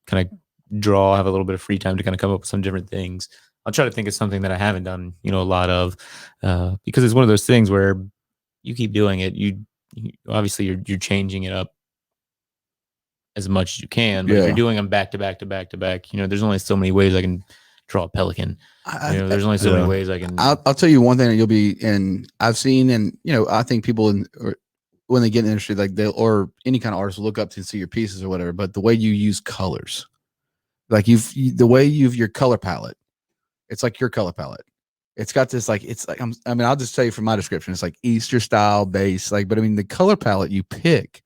A: kind of have a little bit of free time to kind of come up with some different things, I'll try to think of something that I haven't done, a lot of, because it's one of those things where you keep doing it. You obviously you're changing it up as much as you can, but if you're doing them back to back to back to back, there's only so many ways I can draw a pelican. There's only so many ways I can.
B: I'll tell you one thing that you'll be, and I've seen, and I think people when they get in the industry, like or any kind of artist will look up to see your pieces or whatever, but the way you use colors, like the way your color palette, it's like your color palette. It's got this, like, it's like, I'll just tell you from my description, it's like Easter style base, like, but the color palette you pick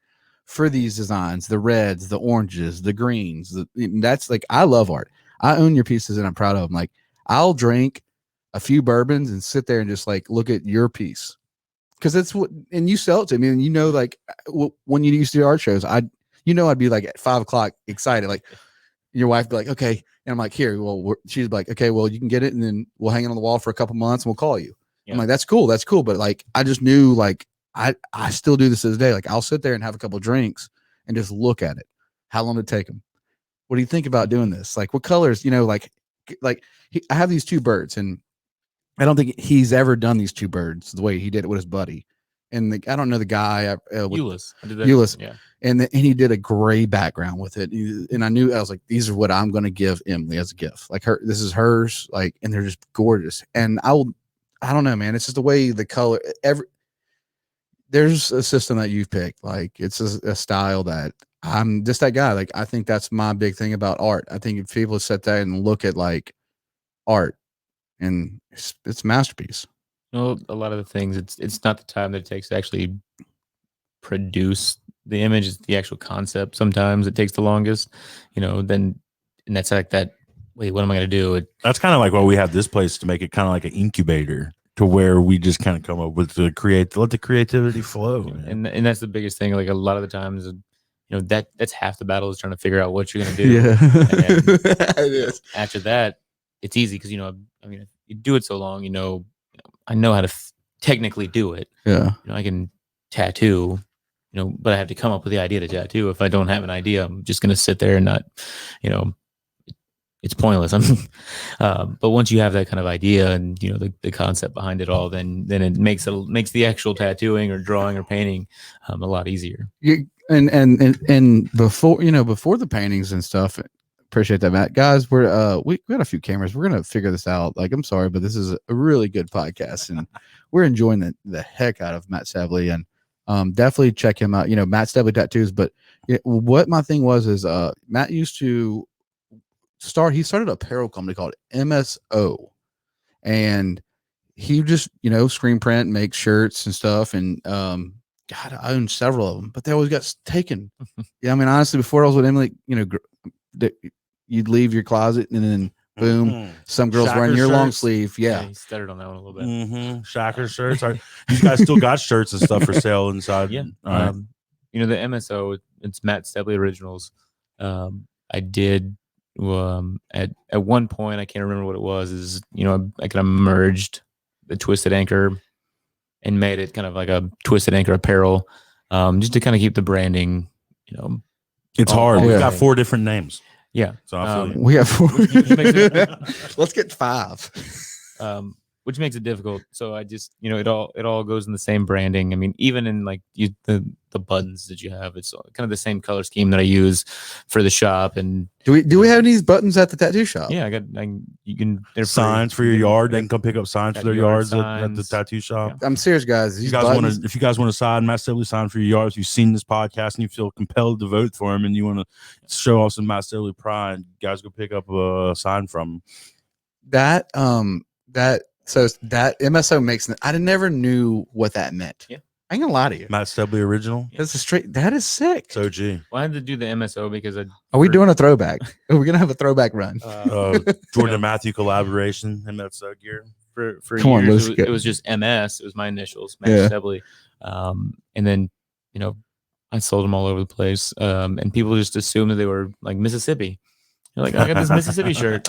B: for these designs, the reds, the oranges, the greens, that's like, I love art. I own your pieces and I'm proud of them. Like, I'll drink a few bourbons and sit there and just like look at your piece, because it's what, and you sell it to me, and like when you used to do art shows, I'd be like at 5 o'clock excited, like your wife be like, okay, and I'm like, here, well, she's like, okay, well, you can get it, and then we'll hang it on the wall for a couple months and we'll call you. Yeah. I'm like, that's cool, but like, I just knew, like, I still do this to this day. Like, I'll sit there and have a couple of drinks and just look at it. How long did it take him? What do you think about doing this? Like, what colors, like I have these two birds, and I don't think he's ever done these two birds the way he did it with his buddy. And I don't know the guy, Euless.
A: Yeah.
B: And he did a gray background with it. And I was like, these are what I'm going to give Emily as a gift. Like, this is hers. Like, and they're just gorgeous. And I don't know, man. It's just the way the color, there's a system that you've picked. Like, it's a style that I'm just that guy. Like, I think that's my big thing about art. I think if people sit there and look at like art, and it's a masterpiece.
A: A lot of the things, it's not the time that it takes to actually produce the image, it's the actual concept. Sometimes it takes the longest, and that's like that. Wait, what am I going to do?
C: That's kind of like why we have this place, to make it kind of like an incubator, to where we just kind of come up with let the creativity flow.
A: And that's the biggest thing. Like, a lot of the times, that's half the battle, is trying to figure out what you're going to do.
B: Yeah,
A: it is. After that, it's easy because you do it so long. I know how to technically do it.
B: Yeah,
A: I can tattoo. But I have to come up with the idea to tattoo. If I don't have an idea, I'm just going to sit there and not. It's pointless. But once you have that kind of idea and the concept behind it all, then it makes the actual tattooing or drawing or painting a lot easier.
B: And before the paintings and stuff. Appreciate that, Matt. Guys, we got a few cameras. We're gonna figure this out. Like, I'm sorry, but this is a really good podcast, and we're enjoying the heck out of Matt Stebly, and definitely check him out. Matt Stebly Tattoos. But what my thing was is Matt used to he started a apparel company called MSO, and he just screen print and make shirts and stuff, and God, I own several of them, but they always got taken. Yeah, honestly, before I was with Emily, you'd leave your closet and then boom, some girls wearing your long sleeve. Yeah,
A: he stuttered on that one a little bit.
C: Shacker shirts. You guys still got shirts and stuff for sale inside?
A: Yeah.
C: Right.
A: The MSO, it's Matt Stebly Originals. I did at one point, I can't remember what it was. Is I kind of merged the Twisted Anchor and made it kind of like a Twisted Anchor apparel, just to kind of keep the branding.
C: It's hard. We've got 4 different names.
A: Yeah.
C: So I feel
B: we have 4. Let's get 5.
A: which makes it difficult. So I just, it all goes in the same branding. I mean, even in like the buttons that you have, it's kind of the same color scheme that I use for the shop. And
B: Do we have these buttons at the tattoo shop?
A: yeah, you can, they're
C: Signs for your yard. They can come pick up signs for their
A: Yard
C: yards at the
A: signs.
C: tattoo shop.
B: I'm serious, guys.
C: If
B: These
C: you guys want
B: buttons,
C: to, if you guys want to sign Matt Stebly sign for your yards, you've seen this podcast and you feel compelled to vote for him, and you want to show off some Matt Stebly pride, you guys go pick up a sign from him.
B: that MSO makes. I never knew what that meant.
A: Yeah.
B: I ain't gonna lie to you.
C: Matt Stebly original.
B: That's a straight. That is sick.
C: So G.
A: Well, I had to do the MSO because
B: Are we doing a throwback? Are we gonna have a throwback run?
C: Jordan and Matthew collaboration and that's gear.
A: for
B: Come on,
A: years
B: let's
A: it
B: get-
A: was just MS. It was my initials, Matt
B: Yeah.
A: Stebly. And then I sold them all over the place, and people just assumed that they were like Mississippi. They're like, I got this Mississippi shirt.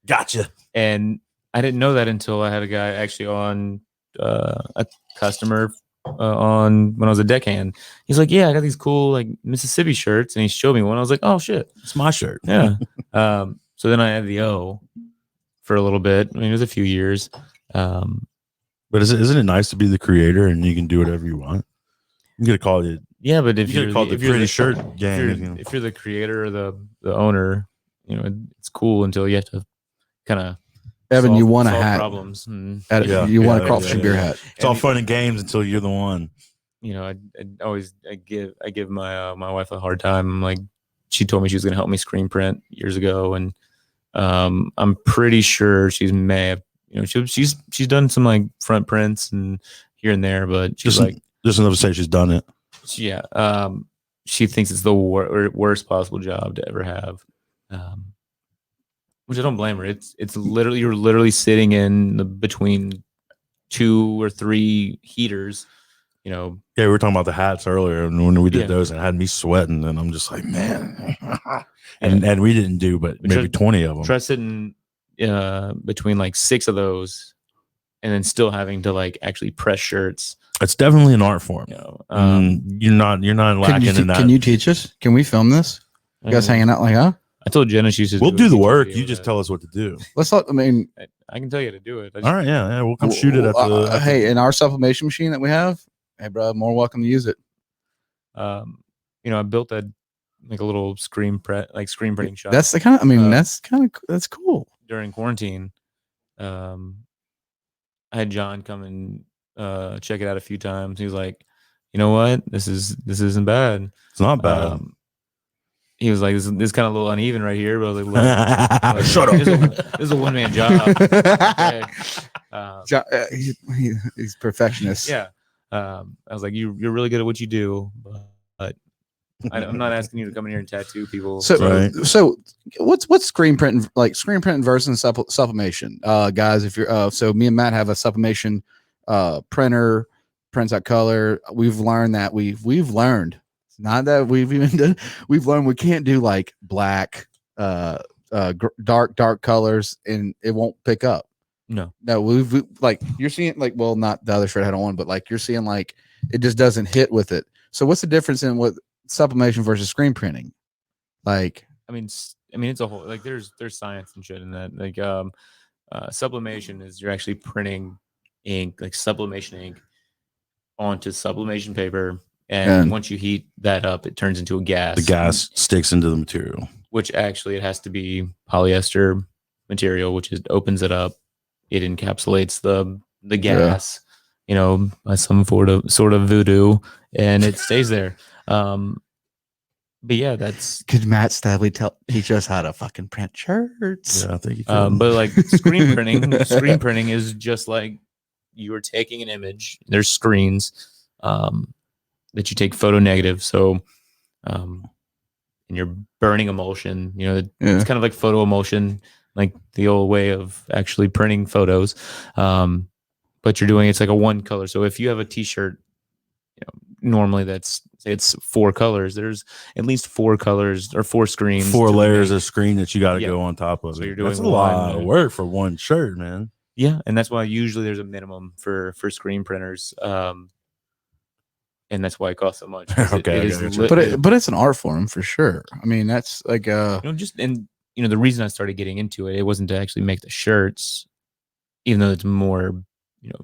C: Gotcha.
A: And I didn't know that until I had a guy actually on a customer on when I was a deckhand. He's like, yeah, I got these cool like Mississippi shirts, and he showed me one. I was like, oh shit,
C: It's my shirt.
A: yeah. So then I had the O for a little bit. I mean, it was a few years.
C: But isn't it nice to be the creator and you can do whatever you want? You get to call it.
A: Yeah, but if
C: You
A: you're
C: get called the
A: if you're
C: pretty
A: the
C: shirt
A: if
C: gang.
A: you're, if you're the creator or the owner, it's cool until you have to kind of
B: Evan, you want a hat?
A: problems. And,
C: Yeah,
B: you want a
C: yeah,
B: crawfish
C: yeah,
B: beer
C: yeah.
B: hat?
C: It's all fun and games until you're the one.
A: I give my my wife a hard time. I'm like, she told me she was going to help me screen print years ago, and I'm pretty sure she may have, she's done some like front prints and here and there, but she's
C: Just enough to say she's done it.
A: yeah, she thinks it's the worst possible job to ever have, which I don't blame her. It's literally, you're literally sitting in between 2 or 3 heaters.
C: Yeah, we were talking about the hats earlier, and when we did
A: Yeah.
C: those, it had me sweating, and I'm just like, man. and we didn't do, but maybe 20 of them.
A: Try sitting between like 6 of those, and then still having to like actually press shirts.
C: It's definitely an art form. You're not lacking in that.
B: Can you teach us? Can we film this? You guys hanging out like, huh?
A: I told Jenna she should.
C: We'll do the work.
A: video
C: You just
A: that-
C: tell us what to do.
B: Let's not. I mean,
A: I can tell you how to do it.
C: All right, yeah, we'll come shoot it at the.
B: hey, in our sublimation machine that we have, hey, bro, more welcome to use it.
A: I built a little screen printing shop.
B: That's the kind of. I mean,
A: Uh,
B: that's cool.
A: during quarantine. I had John come and check it out a few times. He was like, you know what, this isn't bad.
C: It's not bad.
A: He was like, this kind of a little uneven right here, but I was like, look,
C: Shut up.
A: This is a one-man job. Okay.
B: He's perfectionist.
A: Yeah. I was like, you're really good at what you do, but I'm not asking you to come in here and tattoo people.
B: So,
C: Right.
B: so what's screen printing versus sublimation, guys? If you're so me and Matt have a sublimation printer, prints out color. We've learned that we've learned. It's not that we've even done. We've learned we can't do like black, dark colors, and it won't pick up.
A: No,
B: we've like you're seeing like, well, not the other shirt I had on, but like you're seeing like it just doesn't hit with it. So what's the difference in what sublimation versus screen printing? Like,
A: I mean, it's a whole like there's science and shit in that. Like, sublimation is you're actually printing ink, like sublimation ink, onto sublimation paper, and once you heat that up, it turns into a gas.
C: The gas sticks into the material.
A: Which actually it has to be polyester material, which opens it up. It encapsulates the gas, by some sort of voodoo, and it stays there. But yeah, that's.
B: could Matt Stebly teach us how to fucking print shirts?
C: Yeah, I think you can.
A: But like screen printing is just like you are taking an image. There's screens that you take photo negative. So, and you're burning emulsion. It's kind of like photo emulsion, like the old way of actually printing photos. But you're doing it's like a one color. So if you have a T-shirt, normally it's 4 colors. There's at least 4 colors or 4 screens,
C: 4
A: to
C: layers
A: make-
C: of screen that you got to
A: Yeah.
C: go on top of
A: So
C: it.
A: you're doing
C: That's a lot
A: one,
C: of work for one shirt, man.
A: Yeah, and that's why usually there's a minimum for screen printers. And that's why it costs so much. 'cause
C: Okay,
A: it
C: I
A: is
C: got you.
B: But it's an art form for sure. I mean, that's like
A: the reason I started getting into it wasn't to actually make the shirts. even though it's more,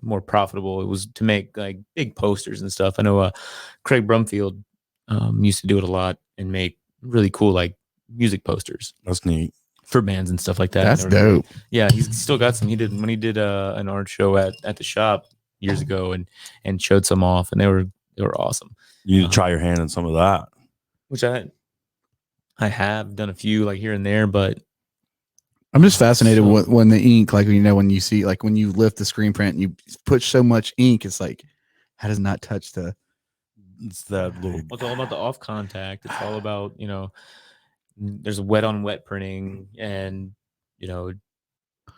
A: more profitable, it was to make like big posters and stuff. I know Craig Brumfield used to do it a lot and make really cool like music posters
C: That's neat.
A: for bands and stuff like that.
B: That's
A: And they were-
B: dope.
A: Yeah, he's still got some. He did when he did an art show at the shop years ago and showed some off, and they were awesome.
C: You need to try your hand in some of that.
A: Which I have done a few like here and there, but
B: I'm just fascinated
A: So-
B: when the ink, like when you see, like when you lift the screen print and you put so much ink, it's like, how does not touch the?
C: It's that little.
A: it's all about the off contact. It's all about there's wet on wet printing, and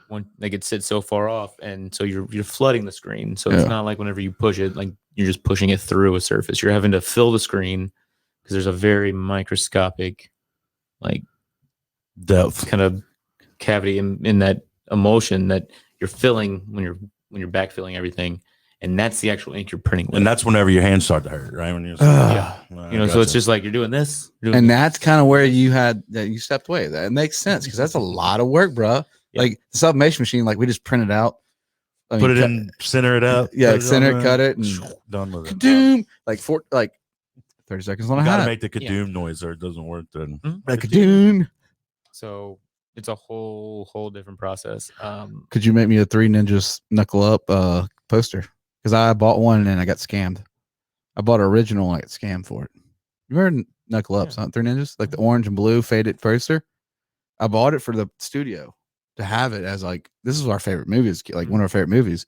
A: when they could sit so far off, and so you're flooding the screen. So
B: Yeah.
A: it's not like whenever you push it, like you're just pushing it through a surface. You're having to fill the screen because there's a very microscopic, like
C: depth.
A: kind of cavity in that emulsion that you're filling when you're backfilling everything, and that's the actual ink you're printing with.
C: And that's whenever your hands start to hurt, right? When you're
B: Yeah.
A: so it's just like you're doing this,
B: And that's kind of where you stepped away. That makes sense because that's a lot of work, bro.
A: Yeah.
B: Like the sublimation machine, like we just print it out, I
C: put
B: mean,
C: it
B: cut-
C: in, center it up.
B: yeah,
C: put
B: center
C: on
B: it, cut
C: there,
B: it, and
C: done with it.
B: kadoom, like 30 seconds on
C: You
B: a
C: gotta
B: hat.
C: make the kadoom noise or it doesn't work then.
B: Like kadoom.
A: So it's a whole different process.
B: Could you make me a Three Ninjas Knuckle Up poster? Because I bought one and I got scammed. I bought an original and I got scammed for it. You remember Knuckle Ups, not Three Ninjas? Like the orange and blue faded poster. I bought it for the studio to have it as like, this is our favorite movies, like one of our favorite movies.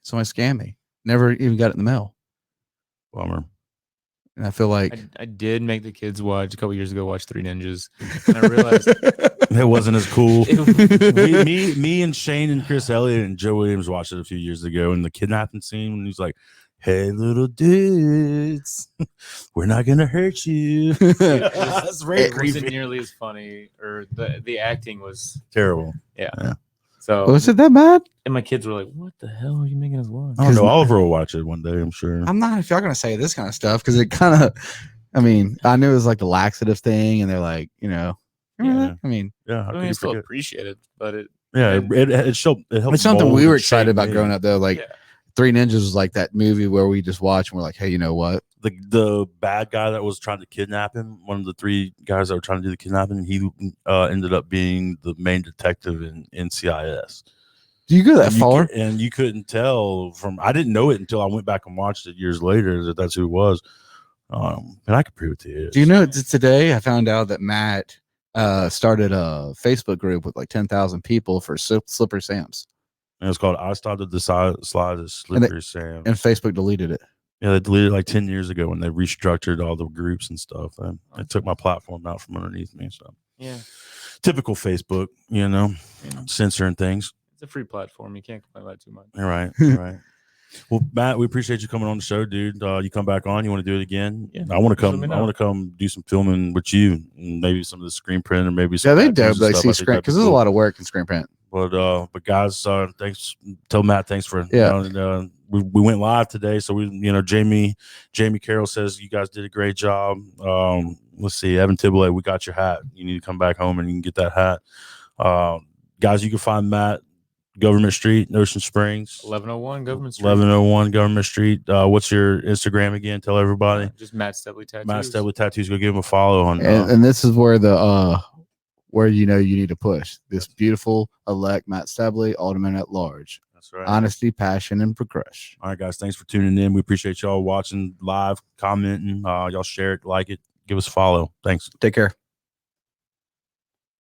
B: Someone scammed me. Never even got it in the mail.
C: Bummer.
B: And I feel like
A: I did make the kids watch a couple years ago watch Three Ninjas, and I realized
C: It wasn't as cool.
A: it-
C: me and Shane and Chris Elliott and Joe Williams watched it a few years ago in the kidnapping scene when he's like, "Hey, little dudes, we're not gonna hurt you." That's very
A: it wasn't
C: creepy.
A: nearly as funny, or the acting was
C: Terrible.
A: so.
B: was it that bad?
A: And my kids were like, "What the hell are you making us watch?"
C: I don't know. Oliver will watch it one day, I'm sure.
B: I'm not if y'all gonna say this kind of stuff because it kind of, I mean, I knew it was like the laxative thing, and they're like, remember
C: Yeah.
B: that? I mean,
C: Yeah, how
A: I
C: could
A: mean, I
C: you
A: still
C: forget?
A: apprete it, but it
C: Yeah, it showed. It helped
B: it's something
C: mold
B: we were
C: and shape
B: excited about
C: me.
B: growing up though. Like
A: yeah.
B: Three Ninjas was like that movie where we just watch and we're like, hey, you know what?
C: The bad guy that was trying to kidnap him, one of the three guys that were trying to do the kidnapping, he ended up being the main detective in NCIS.
B: Do you go that
C: And you
B: far?
C: and you couldn't tell from. I didn't know it until I went back and watched it years later that that's who it was. And I could prove it to you.
B: Do you know today I found out that Matt started a Facebook group with like 10,000 people for Slippery Sam's,
C: And it's called "I Started the Slide of Slippery Sam."
B: and Facebook deleted it.
C: Yeah, they deleted it like 10 years ago when they restructured all the groups and stuff. They took my platform out from underneath me. So
A: Yeah,
C: typical Facebook, censoring things.
A: it's a free platform. You can't complain about it too much.
C: All right. All right. Well, Matt, we appreciate you coming on the show, dude. You come back on. You want to do it again?
A: Yeah,
C: I want to
A: just let
C: come.
A: me
C: I
A: know.
C: want to come do some filming with you, and maybe some of the screen print, or maybe some
B: Yeah, they
C: tattoos
B: dope.
C: and
B: They
C: stuff. I
B: see
C: think
B: screen
C: that'd be
B: because there's a
C: cool.
B: lot of work in screen print.
C: But guys, thanks. Tell Matt thanks for
B: Yeah.
C: we went live today, so we Jamie Carroll says you guys did a great job. Let's see, Evan Tibble, we got your hat. You need to come back home and you can get that hat. Guys, you can find Matt Government Street, Ocean Springs,
A: 1101 Government Street.
C: 1101 Government Street. What's your Instagram again? Tell everybody.
A: Just Matt Stebly Tattoos.
C: Matt Stebly Tattoos. Go give him a follow on.
B: And this is where where you need to push this beautiful elect Matt Stebly, Alderman at large.
C: That's right.
B: Honesty, passion, and progression.
C: All right, guys. Thanks for tuning in. We appreciate y'all watching live, commenting. Y'all share it, like it, give us a follow. Thanks.
B: Take care.